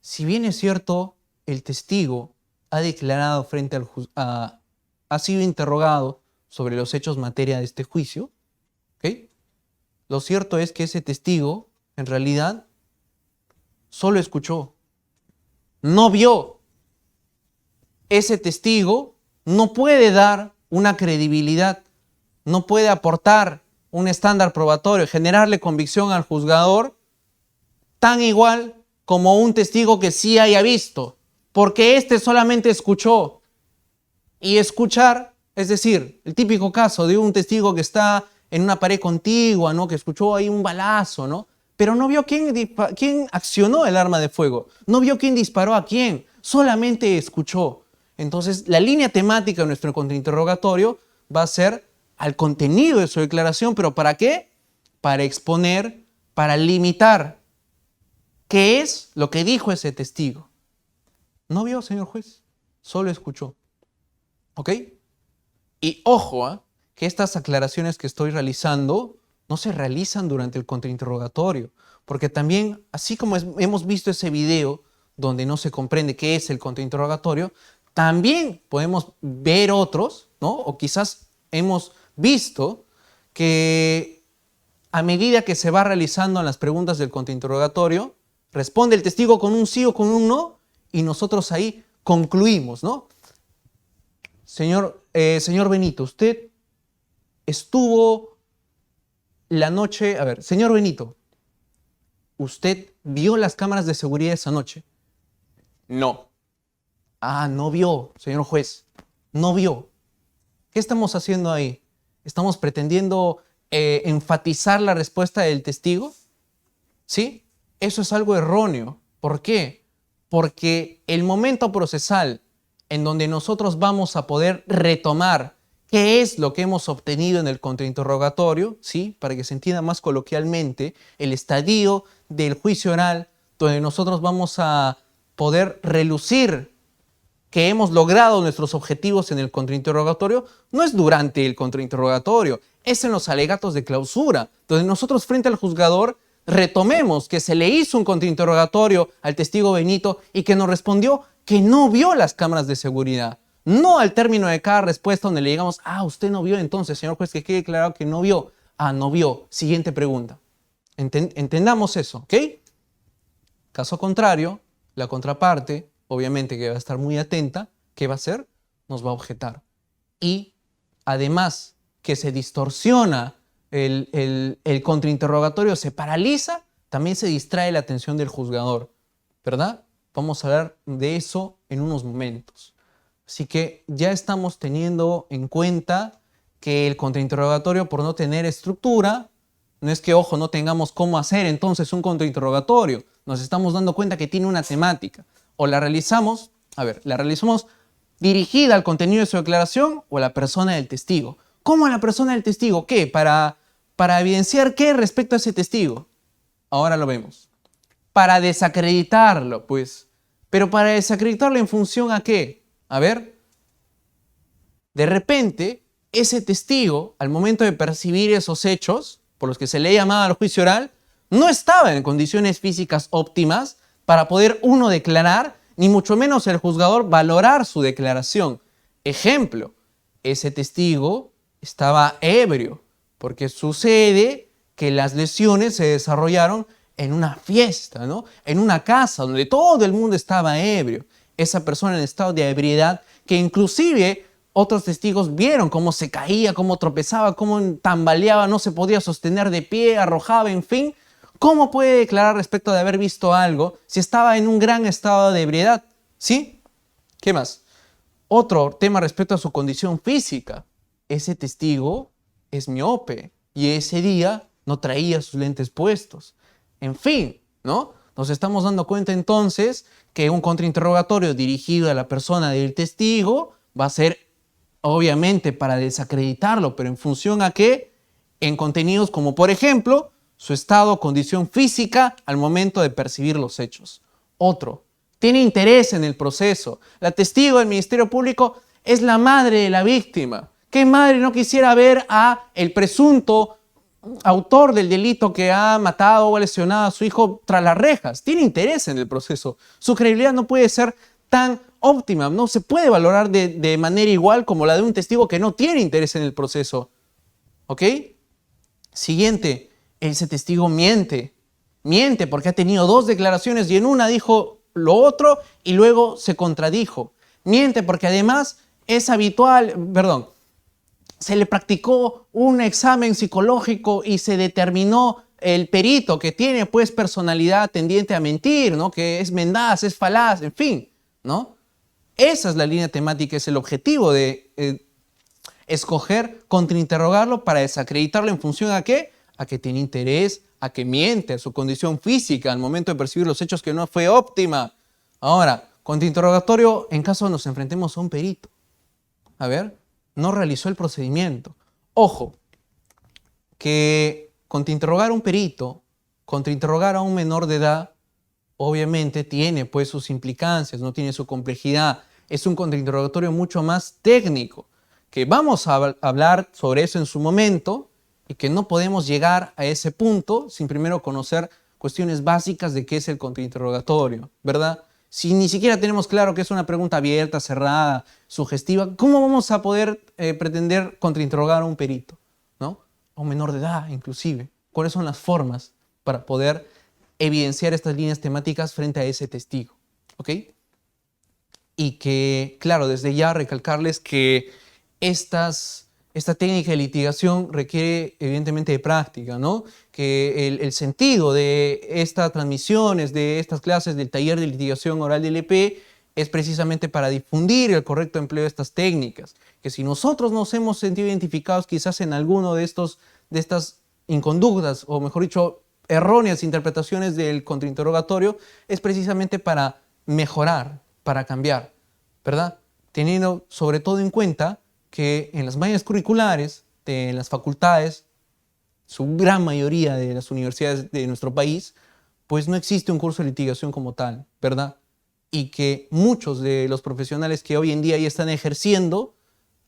si bien es cierto, el testigo ha declarado frente al ha sido interrogado sobre los hechos materia de este juicio, ¿ok? Lo cierto es que ese testigo, en realidad, solo escuchó, no vio. Ese testigo no puede dar una credibilidad, no puede aportar un estándar probatorio, generarle convicción al juzgador, tan igual como un testigo que sí haya visto, porque éste solamente escuchó. Y escuchar, es decir, el típico caso de un testigo que está en una pared contigua, ¿no? Que escuchó ahí un balazo, ¿no? Pero no vio quién accionó el arma de fuego, no vio quién disparó a quién, solamente escuchó. Entonces, la línea temática de nuestro contrainterrogatorio va a ser al contenido de su declaración, ¿pero para qué? Para exponer, para limitar qué es lo que dijo ese testigo. No vio, señor juez, solo escuchó. ¿Ok? Y ojo, que estas aclaraciones que estoy realizando no se realizan durante el contrainterrogatorio, porque también, así como hemos visto ese video donde no se comprende qué es el contrainterrogatorio, también podemos ver otros, ¿no? O quizás hemos visto que a medida que se va realizando las preguntas del contrainterrogatorio, responde el testigo con un sí o con un no y nosotros ahí concluimos, ¿no? Señor Benito, usted estuvo la noche... A ver, señor Benito, ¿usted vio las cámaras de seguridad esa noche? No. Ah, no vio, señor juez. No vio. ¿Qué estamos haciendo ahí? ¿Estamos pretendiendo enfatizar la respuesta del testigo? ¿Sí? Eso es algo erróneo. ¿Por qué? Porque el momento procesal en donde nosotros vamos a poder retomar qué es lo que hemos obtenido en el contrainterrogatorio, ¿sí? Para que se entienda más coloquialmente, el estadio del juicio oral, donde nosotros vamos a poder relucir que hemos logrado nuestros objetivos en el contrainterrogatorio, no es durante el contrainterrogatorio, es en los alegatos de clausura, donde nosotros frente al juzgador retomemos que se le hizo un contrainterrogatorio al testigo Benito y que nos respondió que no vio las cámaras de seguridad. No al término de cada respuesta donde le digamos, usted no vio, entonces, señor juez, que quede claro que no vio. No vio. Siguiente pregunta. Entendamos eso, ¿ok? Caso contrario, la contraparte, obviamente que va a estar muy atenta, ¿qué va a hacer? Nos va a objetar. Y además que se distorsiona el contrainterrogatorio, se paraliza, también se distrae la atención del juzgador, ¿verdad? Vamos a hablar de eso en unos momentos. Así que ya estamos teniendo en cuenta que el contrainterrogatorio, por no tener estructura, no es que, ojo, no tengamos cómo hacer entonces un contrainterrogatorio. Nos estamos dando cuenta que tiene una temática. O la realizamos dirigida al contenido de su declaración o a la persona del testigo. ¿Cómo a la persona del testigo? ¿Qué? ¿Para evidenciar qué respecto a ese testigo? Ahora lo vemos. Para desacreditarlo, pues. Pero para desacreditarlo ¿en función a qué? A ver. De repente, ese testigo, al momento de percibir esos hechos, por los que se le llamaba al juicio oral, no estaba en condiciones físicas óptimas para poder uno declarar, ni mucho menos el juzgador valorar su declaración. Ejemplo, ese testigo estaba ebrio, porque sucede que las lesiones se desarrollaron en una fiesta, ¿no? En una casa donde todo el mundo estaba ebrio. Esa persona en estado de ebriedad, que inclusive otros testigos vieron cómo se caía, cómo tropezaba, cómo tambaleaba, no se podía sostener de pie, arrojaba, en fin. ¿Cómo puede declarar respecto de haber visto algo si estaba en un gran estado de ebriedad? ¿Sí? ¿Qué más? Otro tema respecto a su condición física. Ese testigo es miope y ese día no traía sus lentes puestos. En fin, ¿no? Nos estamos dando cuenta entonces que un contrainterrogatorio dirigido a la persona del testigo va a ser obviamente para desacreditarlo, pero ¿en función a qué? En contenidos como, por ejemplo, su estado o condición física al momento de percibir los hechos. Otro, tiene interés en el proceso. La testigo del Ministerio Público es la madre de la víctima. ¿Qué madre no quisiera ver a el presunto autor del delito que ha matado o lesionado a su hijo tras las rejas? Tiene interés en el proceso. Su credibilidad no puede ser tan óptima, no se puede valorar de manera igual como la de un testigo que no tiene interés en el proceso. ¿Ok? Siguiente, ese testigo miente. Miente porque ha tenido dos declaraciones y en una dijo lo otro y luego se contradijo. Miente porque además es habitual, se le practicó un examen psicológico y se determinó el perito que tiene pues personalidad tendiente a mentir, ¿no? Que es mendaz, es falaz, en fin, ¿no? Esa es la línea temática, es el objetivo de escoger, contrainterrogarlo para desacreditarlo en función a qué? A que tiene interés, a que miente, a su condición física al momento de percibir los hechos que no fue óptima. Ahora, contrainterrogatorio en caso nos enfrentemos a un perito. A ver, no realizó el procedimiento. Ojo, que contrainterrogar a un perito, contrainterrogar a un menor de edad, obviamente tiene pues sus implicancias, no tiene su complejidad. Es un contrainterrogatorio mucho más técnico, que vamos a hablar sobre eso en su momento y que no podemos llegar a ese punto sin primero conocer cuestiones básicas de qué es el contrainterrogatorio, ¿verdad? Si ni siquiera tenemos claro que es una pregunta abierta, cerrada, sugestiva, ¿cómo vamos a poder pretender contrainterrogar a un perito? ¿No? a un menor de edad inclusive? ¿Cuáles son las formas para poder evidenciar estas líneas temáticas frente a ese testigo? ¿Ok? Y que, claro, desde ya recalcarles que esta técnica de litigación requiere evidentemente de práctica, ¿no? Que el sentido de estas transmisiones, de estas clases del taller de litigación oral del EP es precisamente para difundir el correcto empleo de estas técnicas. Que si nosotros nos hemos sentido identificados quizás en alguno de estas inconductas, o mejor dicho, erróneas interpretaciones del contrainterrogatorio, es precisamente para mejorar, para cambiar, ¿verdad? Teniendo sobre todo en cuenta que en las mallas curriculares de las facultades, su gran mayoría de las universidades de nuestro país, pues no existe un curso de litigación como tal, ¿verdad? Y que muchos de los profesionales que hoy en día ya están ejerciendo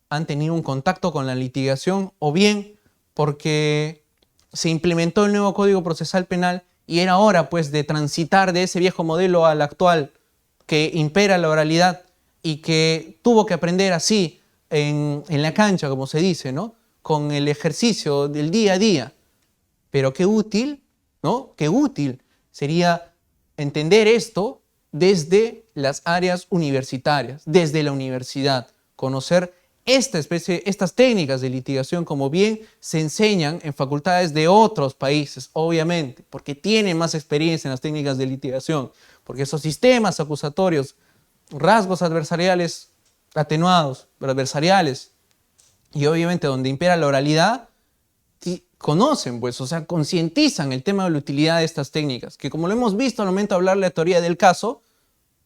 han tenido un contacto con la litigación, o bien porque se implementó el nuevo Código Procesal Penal y era hora pues de transitar de ese viejo modelo al actual que impera la oralidad y que tuvo que aprender así en la cancha, como se dice, ¿no? Con el ejercicio del día a día. Pero qué útil, ¿no? Qué útil sería entender esto desde las áreas universitarias, desde la universidad, conocer estas técnicas de litigación como bien se enseñan en facultades de otros países, obviamente, porque tienen más experiencia en las técnicas de litigación, porque esos sistemas acusatorios, rasgos adversariales atenuados, pero adversariales, y obviamente donde impera la oralidad, conocen, pues, o sea, concientizan el tema de la utilidad de estas técnicas, que como lo hemos visto al momento de hablar de la teoría del caso,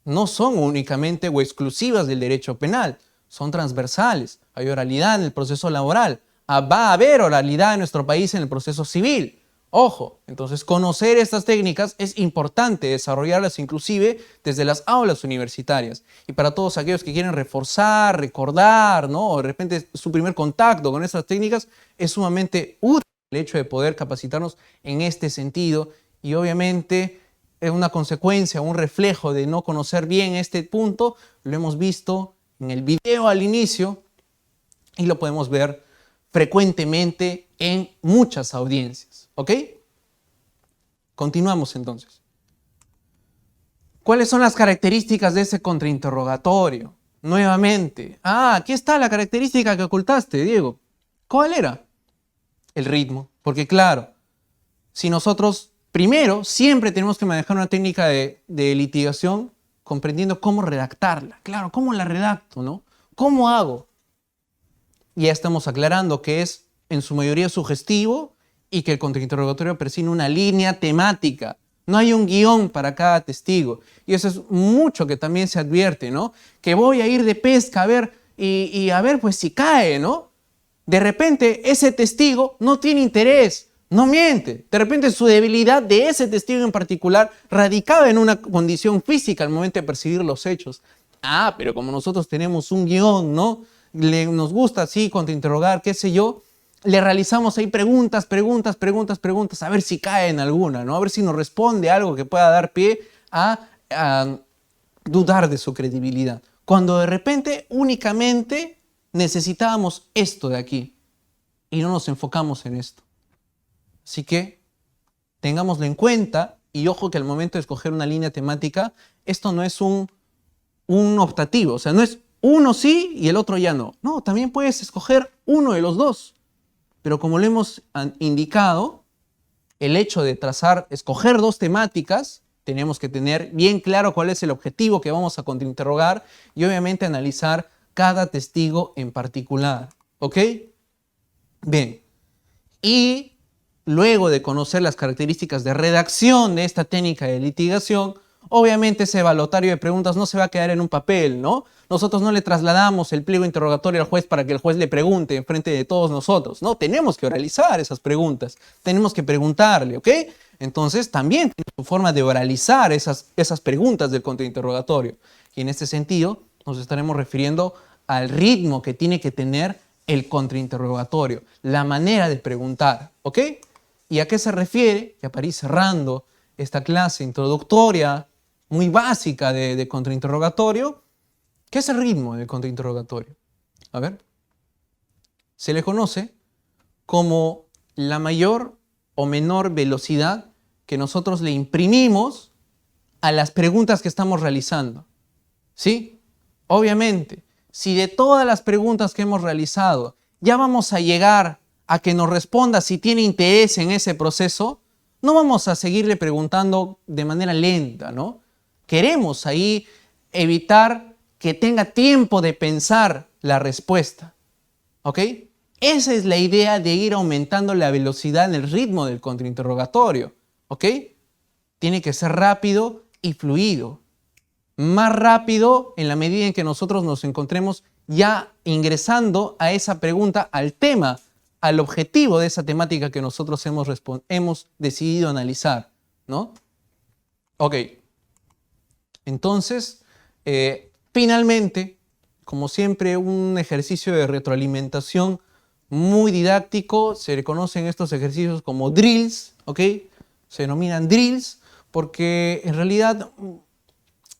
no son únicamente o exclusivas del derecho penal, son transversales. Hay oralidad en el proceso laboral, va a haber oralidad en nuestro país en el proceso civil. Ojo, entonces conocer estas técnicas es importante, desarrollarlas inclusive desde las aulas universitarias. Y para todos aquellos que quieren reforzar, recordar, ¿no? O de repente su primer contacto con estas técnicas, es sumamente útil el hecho de poder capacitarnos en este sentido. Y obviamente es una consecuencia, un reflejo de no conocer bien este punto. Lo hemos visto en el video al inicio y lo podemos ver frecuentemente en muchas audiencias. ¿Ok? Continuamos entonces. ¿Cuáles son las características de ese contrainterrogatorio? Nuevamente. Aquí está la característica que ocultaste, Diego. ¿Cuál era? El ritmo. Porque claro, si nosotros primero siempre tenemos que manejar una técnica de litigación comprendiendo cómo redactarla. Claro, ¿cómo la redacto, no? ¿Cómo hago? Ya estamos aclarando que es en su mayoría sugestivo y que el contrainterrogatorio persigue una línea temática. No hay un guión para cada testigo. Y eso es mucho que también se advierte, ¿no? Que voy a ir de pesca a ver y a ver pues si cae, ¿no? De repente ese testigo no tiene interés, no miente. De repente su debilidad de ese testigo en particular radicaba en una condición física al momento de percibir los hechos. Pero como nosotros tenemos un guión, ¿no? Nos gusta así contrainterrogar, qué sé yo, le realizamos ahí preguntas, a ver si cae en alguna, ¿no? A ver si nos responde algo que pueda dar pie a dudar de su credibilidad. Cuando de repente únicamente necesitábamos esto de aquí y no nos enfocamos en esto. Así que tengámoslo en cuenta y ojo que al momento de escoger una línea temática, esto no es un optativo, o sea, no es uno sí y el otro ya no. No, también puedes escoger uno de los dos. Pero como lo hemos indicado, el hecho de escoger dos temáticas, tenemos que tener bien claro cuál es el objetivo que vamos a contrainterrogar y obviamente analizar cada testigo en particular. ¿Ok? Bien. Y luego de conocer las características de redacción de esta técnica de litigación, obviamente ese evaluatorio de preguntas no se va a quedar en un papel, ¿no? Nosotros no le trasladamos el pliego interrogatorio al juez para que el juez le pregunte en frente de todos nosotros, ¿no? Tenemos que oralizar esas preguntas, tenemos que preguntarle, ¿ok? Entonces también tiene su forma de oralizar esas preguntas del contrainterrogatorio. Y en este sentido nos estaremos refiriendo al ritmo que tiene que tener el contrainterrogatorio, la manera de preguntar, ¿ok? ¿Y a qué se refiere? Ya para ir cerrando esta clase introductoria muy básica de contrainterrogatorio. ¿Qué es el ritmo del contrainterrogatorio? A ver. Se le conoce como la mayor o menor velocidad que nosotros le imprimimos a las preguntas que estamos realizando. ¿Sí? Obviamente, si de todas las preguntas que hemos realizado ya vamos a llegar a que nos responda si tiene interés en ese proceso, no vamos a seguirle preguntando de manera lenta, ¿no? Queremos ahí evitar que tenga tiempo de pensar la respuesta, ¿ok? Esa es la idea de ir aumentando la velocidad en el ritmo del contrainterrogatorio, ¿ok? Tiene que ser rápido y fluido. Más rápido en la medida en que nosotros nos encontremos ya ingresando a esa pregunta, al tema, al objetivo de esa temática que nosotros hemos decidido analizar, ¿no? Ok. Entonces, finalmente, como siempre, un ejercicio de retroalimentación muy didáctico. Se le conocen estos ejercicios como drills, ¿ok? Se denominan drills porque en realidad,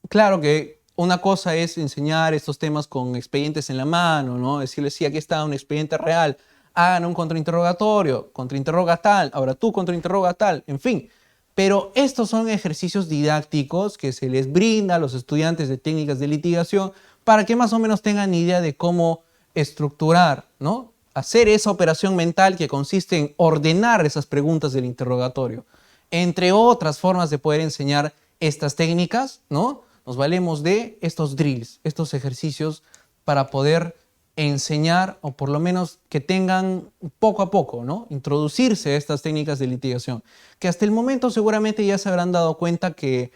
claro que una cosa es enseñar estos temas con expedientes en la mano, ¿no? Decirles, sí, aquí está un expediente real, hagan un contrainterrogatorio, contrainterroga tal, ahora tú contrainterroga tal, en fin. Pero estos son ejercicios didácticos que se les brinda a los estudiantes de técnicas de litigación para que más o menos tengan idea de cómo estructurar, ¿no? Hacer esa operación mental que consiste en ordenar esas preguntas del interrogatorio. Entre otras formas de poder enseñar estas técnicas, ¿no? Nos valemos de estos drills, estos ejercicios para poder enseñar o por lo menos que tengan poco a poco, ¿no? Introducirse a estas técnicas de litigación, que hasta el momento seguramente ya se habrán dado cuenta que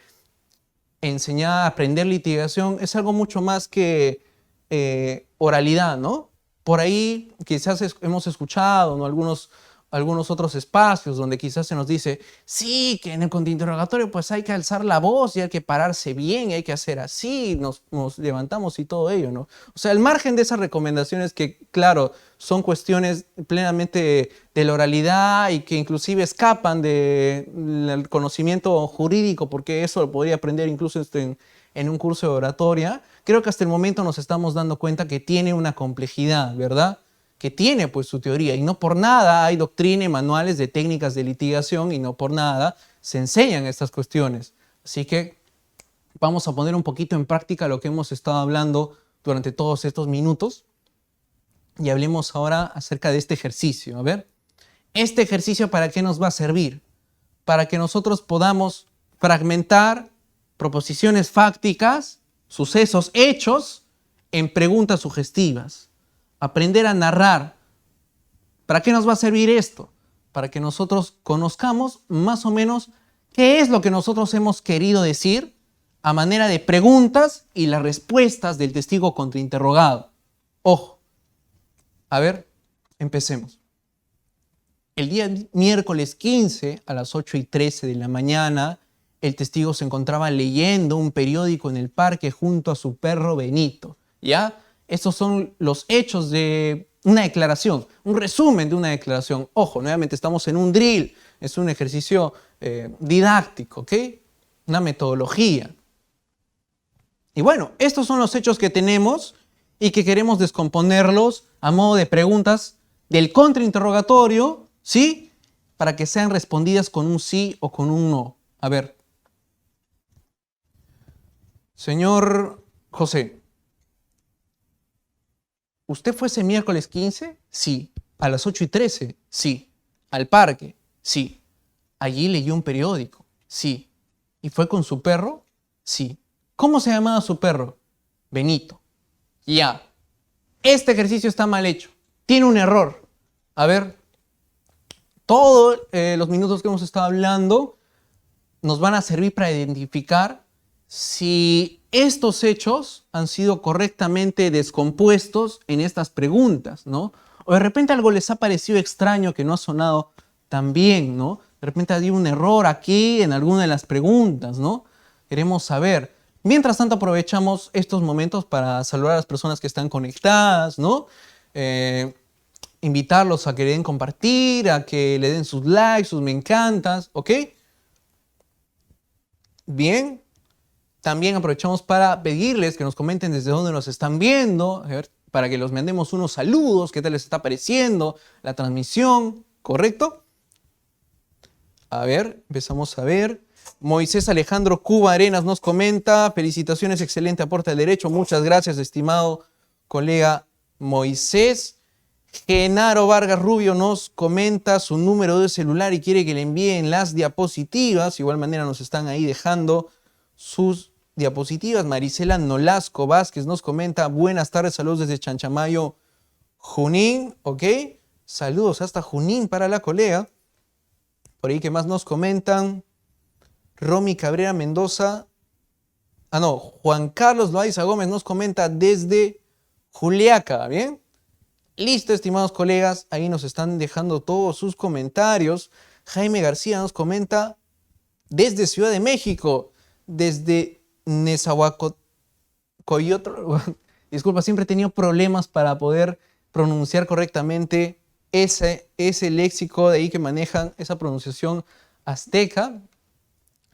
enseñar, aprender litigación es algo mucho más que oralidad, ¿no? Por ahí quizás hemos escuchado, ¿no? algunos otros espacios donde quizás se nos dice, sí, que en el contrainterrogatorio pues hay que alzar la voz y hay que pararse bien, y hay que hacer así, nos levantamos y todo ello, ¿no? O sea, al margen de esas recomendaciones que, claro, son cuestiones plenamente de la oralidad y que inclusive escapan del conocimiento jurídico, porque eso lo podría aprender incluso en un curso de oratoria, creo que hasta el momento nos estamos dando cuenta que tiene una complejidad, ¿verdad? Que tiene pues su teoría y no por nada hay doctrina y manuales de técnicas de litigación y no por nada se enseñan estas cuestiones. Así que vamos a poner un poquito en práctica lo que hemos estado hablando durante todos estos minutos y hablemos ahora acerca de este ejercicio. A ver, ¿este ejercicio para qué nos va a servir? Para que nosotros podamos fragmentar proposiciones fácticas, sucesos, hechos en preguntas sugestivas. Aprender a narrar. ¿Para qué nos va a servir esto? Para que nosotros conozcamos más o menos qué es lo que nosotros hemos querido decir a manera de preguntas y las respuestas del testigo contrainterrogado. Ojo. A ver, empecemos. El día miércoles 15 a las 8:13 de la mañana, el testigo se encontraba leyendo un periódico en el parque junto a su perro Benito. ¿Ya? Estos son los hechos de una declaración, un resumen de una declaración. Ojo, nuevamente estamos en un drill, es un ejercicio didáctico, ¿ok? Una metodología. Y bueno, estos son los hechos que tenemos y que queremos descomponerlos a modo de preguntas del contrainterrogatorio, ¿sí? Para que sean respondidas con un sí o con un no. A ver. Señor José, ¿usted fue ese miércoles 15? Sí. ¿A las 8:13? Sí. ¿Al parque? Sí. ¿Allí leyó un periódico? Sí. ¿Y fue con su perro? Sí. ¿Cómo se llamaba su perro? Benito. Ya. Este ejercicio está mal hecho. Tiene un error. A ver, todos los minutos que hemos estado hablando nos van a servir para identificar si estos hechos han sido correctamente descompuestos en estas preguntas, ¿no? O de repente algo les ha parecido extraño que no ha sonado tan bien, ¿no? De repente ha habido un error aquí en alguna de las preguntas, ¿no? Queremos saber. Mientras tanto aprovechamos estos momentos para saludar a las personas que están conectadas, ¿no? Invitarlos a que le den compartir, a que le den sus likes, sus me encantas, ¿ok? Bien. También aprovechamos para pedirles que nos comenten desde dónde nos están viendo, a ver, para que los mandemos unos saludos, qué tal les está pareciendo la transmisión, ¿correcto? A ver, empezamos a ver. Moisés Alejandro Cuba Arenas nos comenta, felicitaciones, excelente aporte al derecho. Muchas gracias, estimado colega Moisés. Genaro Vargas Rubio nos comenta su número de celular y quiere que le envíen las diapositivas. De igual manera nos están ahí dejando sus diapositivas. Marisela Nolasco Vázquez nos comenta, buenas tardes, saludos desde Chanchamayo, Junín, ¿ok? Saludos hasta Junín para la colega. Por ahí, ¿qué más nos comentan? Romy Cabrera Mendoza. Juan Carlos Loaiza Gómez nos comenta desde Juliaca, ¿bien? Listo, estimados colegas, ahí nos están dejando todos sus comentarios. Jaime García nos comenta desde Ciudad de México, desde Nezahualcóyotl. Disculpa, siempre he tenido problemas para poder pronunciar correctamente ese léxico de ahí que manejan esa pronunciación azteca.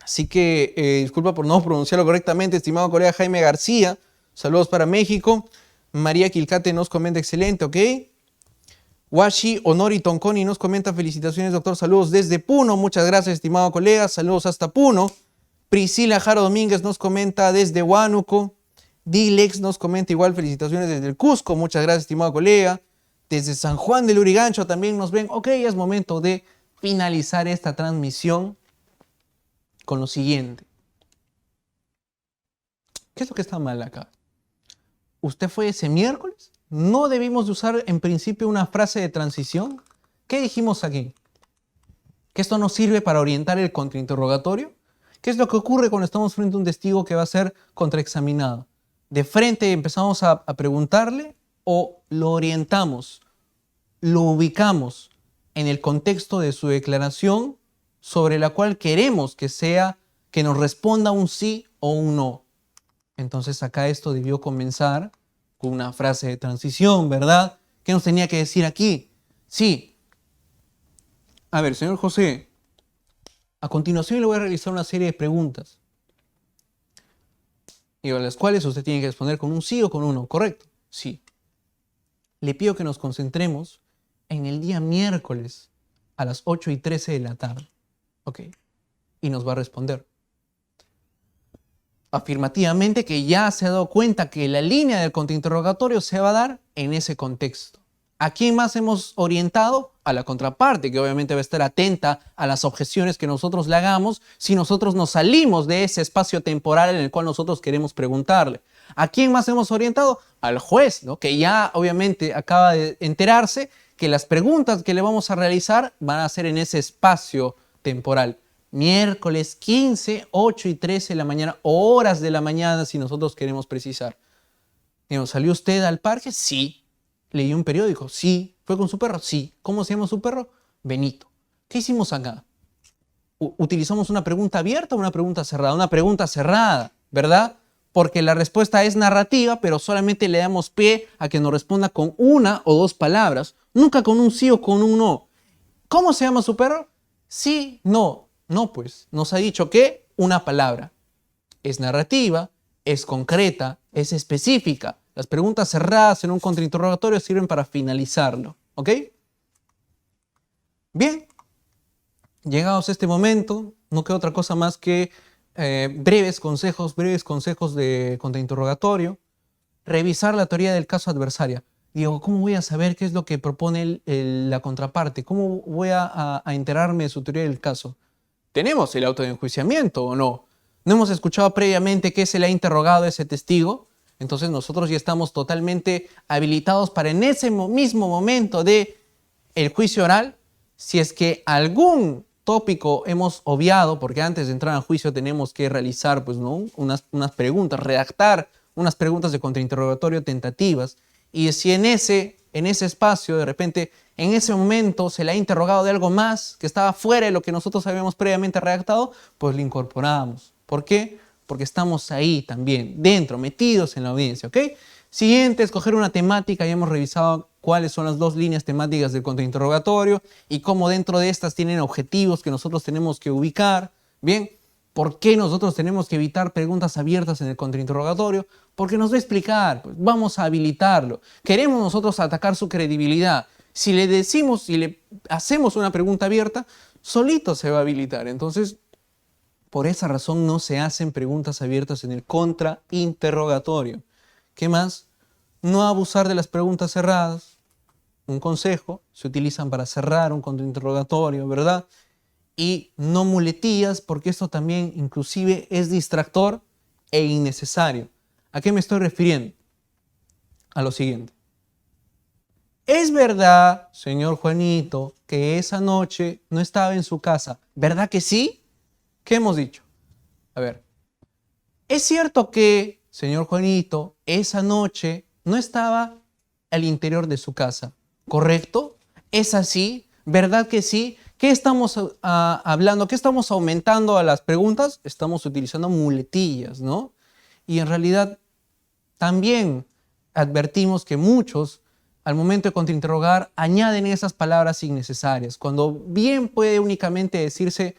Así que disculpa por no pronunciarlo correctamente, estimado colega Jaime García. Saludos para México. María Quilcate nos comenta, excelente, ¿ok? Washi Honori Tonconi nos comenta, felicitaciones, doctor. Saludos desde Puno. Muchas gracias, estimado colega. Saludos hasta Puno. Priscila Jaro Domínguez nos comenta desde Huánuco. Dilex nos comenta igual, felicitaciones desde el Cusco. Muchas gracias, estimado colega. Desde San Juan del Lurigancho también nos ven. Ok, es momento de finalizar esta transmisión con lo siguiente. ¿Qué es lo que está mal acá? ¿Usted fue ese miércoles? ¿No debimos de usar en principio una frase de transición? ¿Qué dijimos aquí? ¿Que esto nos sirve para orientar el contrainterrogatorio? ¿Qué es lo que ocurre cuando estamos frente a un testigo que va a ser contraexaminado? ¿De frente empezamos a preguntarle o lo orientamos, lo ubicamos en el contexto de su declaración sobre la cual queremos que nos responda un sí o un no? Entonces acá esto debió comenzar con una frase de transición, ¿verdad? ¿Qué nos tenía que decir aquí? Sí. A ver, señor José, a continuación le voy a realizar una serie de preguntas y a las cuales usted tiene que responder con un sí o con un no, ¿correcto? Sí. Le pido que nos concentremos en el día miércoles a las 8:13 de la tarde. Ok. Y nos va a responder afirmativamente que ya se ha dado cuenta que la línea del contrainterrogatorio se va a dar en ese contexto. ¿A quién más hemos orientado? A la contraparte, que obviamente va a estar atenta a las objeciones que nosotros le hagamos si nosotros nos salimos de ese espacio temporal en el cual nosotros queremos preguntarle. ¿A quién más hemos orientado? Al juez, ¿no? Que ya obviamente acaba de enterarse que las preguntas que le vamos a realizar van a ser en ese espacio temporal. Miércoles 15, 8:13 de la mañana, horas de la mañana si nosotros queremos precisar. Digamos, ¿salió usted al parque? Sí. ¿Leyó un periódico? Sí. ¿Fue con su perro? Sí. ¿Cómo se llama su perro? Benito. ¿Qué hicimos acá? ¿Utilizamos una pregunta abierta o una pregunta cerrada? Una pregunta cerrada, ¿verdad? Porque la respuesta es narrativa, pero solamente le damos pie a que nos responda con una o dos palabras, nunca con un sí o con un no. ¿Cómo se llama su perro? Sí, no. No, pues, nos ha dicho que una palabra. Es narrativa, es concreta, es específica. Las preguntas cerradas en un contrainterrogatorio sirven para finalizarlo, ¿ok? Bien, llegados a este momento, no queda otra cosa más que breves consejos de contrainterrogatorio. Revisar la teoría del caso adversaria. Digo, ¿cómo voy a saber qué es lo que propone la contraparte? ¿Cómo voy a enterarme de su teoría del caso? ¿Tenemos el auto de enjuiciamiento o no? ¿No hemos escuchado previamente que se le ha interrogado a ese testigo? Entonces nosotros ya estamos totalmente habilitados para en ese mismo momento de el juicio oral, si es que algún tópico hemos obviado, porque antes de entrar al juicio tenemos que realizar pues, ¿no? unas preguntas, redactar unas preguntas de contrainterrogatorio tentativas, y si en ese espacio, de repente, en ese momento se le ha interrogado de algo más que estaba fuera de lo que nosotros habíamos previamente redactado, pues lo incorporamos. ¿Por qué? Porque estamos ahí también, dentro, metidos en la audiencia, ¿ok? Siguiente, escoger una temática. Ya hemos revisado cuáles son las dos líneas temáticas del contrainterrogatorio y cómo dentro de estas tienen objetivos que nosotros tenemos que ubicar. Bien, ¿por qué nosotros tenemos que evitar preguntas abiertas en el contrainterrogatorio? Porque nos va a explicar, pues vamos a habilitarlo. Queremos nosotros atacar su credibilidad. Si le decimos, si le hacemos una pregunta abierta, solito se va a habilitar. Entonces, por esa razón no se hacen preguntas abiertas en el contrainterrogatorio. ¿Qué más? No abusar de las preguntas cerradas. Un consejo, se utilizan para cerrar un contrainterrogatorio, ¿verdad? Y no muletillas, porque esto también inclusive es distractor e innecesario. ¿A qué me estoy refiriendo? A lo siguiente. ¿Es verdad, señor Juanito, que esa noche no estaba en su casa? ¿Verdad que sí? ¿Qué hemos dicho? A ver, ¿es cierto que, señor Juanito, esa noche no estaba al interior de su casa? ¿Correcto? ¿Es así? ¿Verdad que sí? ¿Qué estamos hablando? ¿Qué estamos aumentando a las preguntas? Estamos utilizando muletillas, ¿no? Y en realidad también advertimos que muchos, al momento de contrainterrogar, añaden esas palabras innecesarias, cuando bien puede únicamente decirse: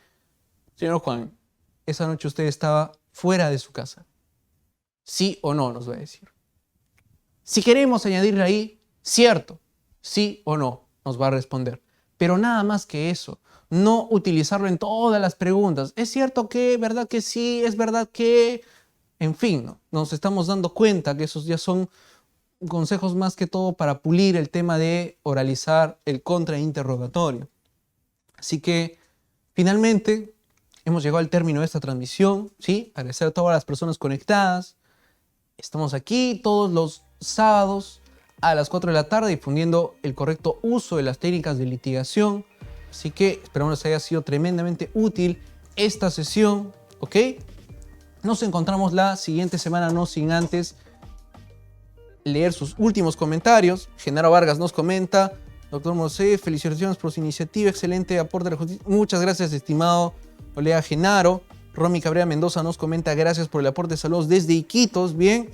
señor Juan, esa noche usted estaba fuera de su casa. ¿Sí o no? Nos va a decir. Si queremos añadirle ahí, cierto, sí o no, nos va a responder. Pero nada más que eso, no utilizarlo en todas las preguntas. ¿Es cierto que? ¿Verdad que sí? ¿Es verdad que? En fin, ¿no? Nos estamos dando cuenta que esos ya son consejos más que todo para pulir el tema de oralizar el contrainterrogatorio. Así que, finalmente, hemos llegado al término de esta transmisión, ¿sí? Agradecer a todas las personas conectadas. Estamos aquí todos los sábados a las 4 de la tarde difundiendo el correcto uso de las técnicas de litigación. Así que esperamos les haya sido tremendamente útil esta sesión, ¿ok? Nos encontramos la siguiente semana, no sin antes leer sus últimos comentarios. Genaro Vargas nos comenta: doctor Mosé, felicitaciones por su iniciativa, excelente aporte a la justicia. Muchas gracias, estimado colega Genaro. Romy Cabrera Mendoza nos comenta: gracias por el aporte, saludos desde Iquitos. Bien,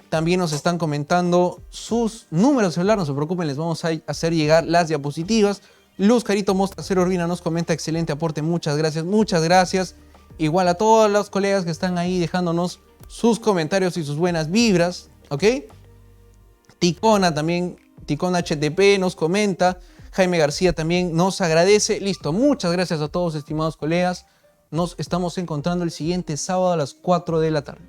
también nos están comentando sus números de celular, no se preocupen, les vamos a hacer llegar las diapositivas. Luz Carito Mostacero Urbina nos comenta: excelente aporte, muchas gracias, muchas gracias. Igual a todos los colegas que están ahí dejándonos sus comentarios y sus buenas vibras, ¿ok? Ticona también, Ticona HTP nos comenta, Jaime García también nos agradece. Listo, muchas gracias a todos, estimados colegas. Nos estamos encontrando el siguiente sábado a las 4 de la tarde.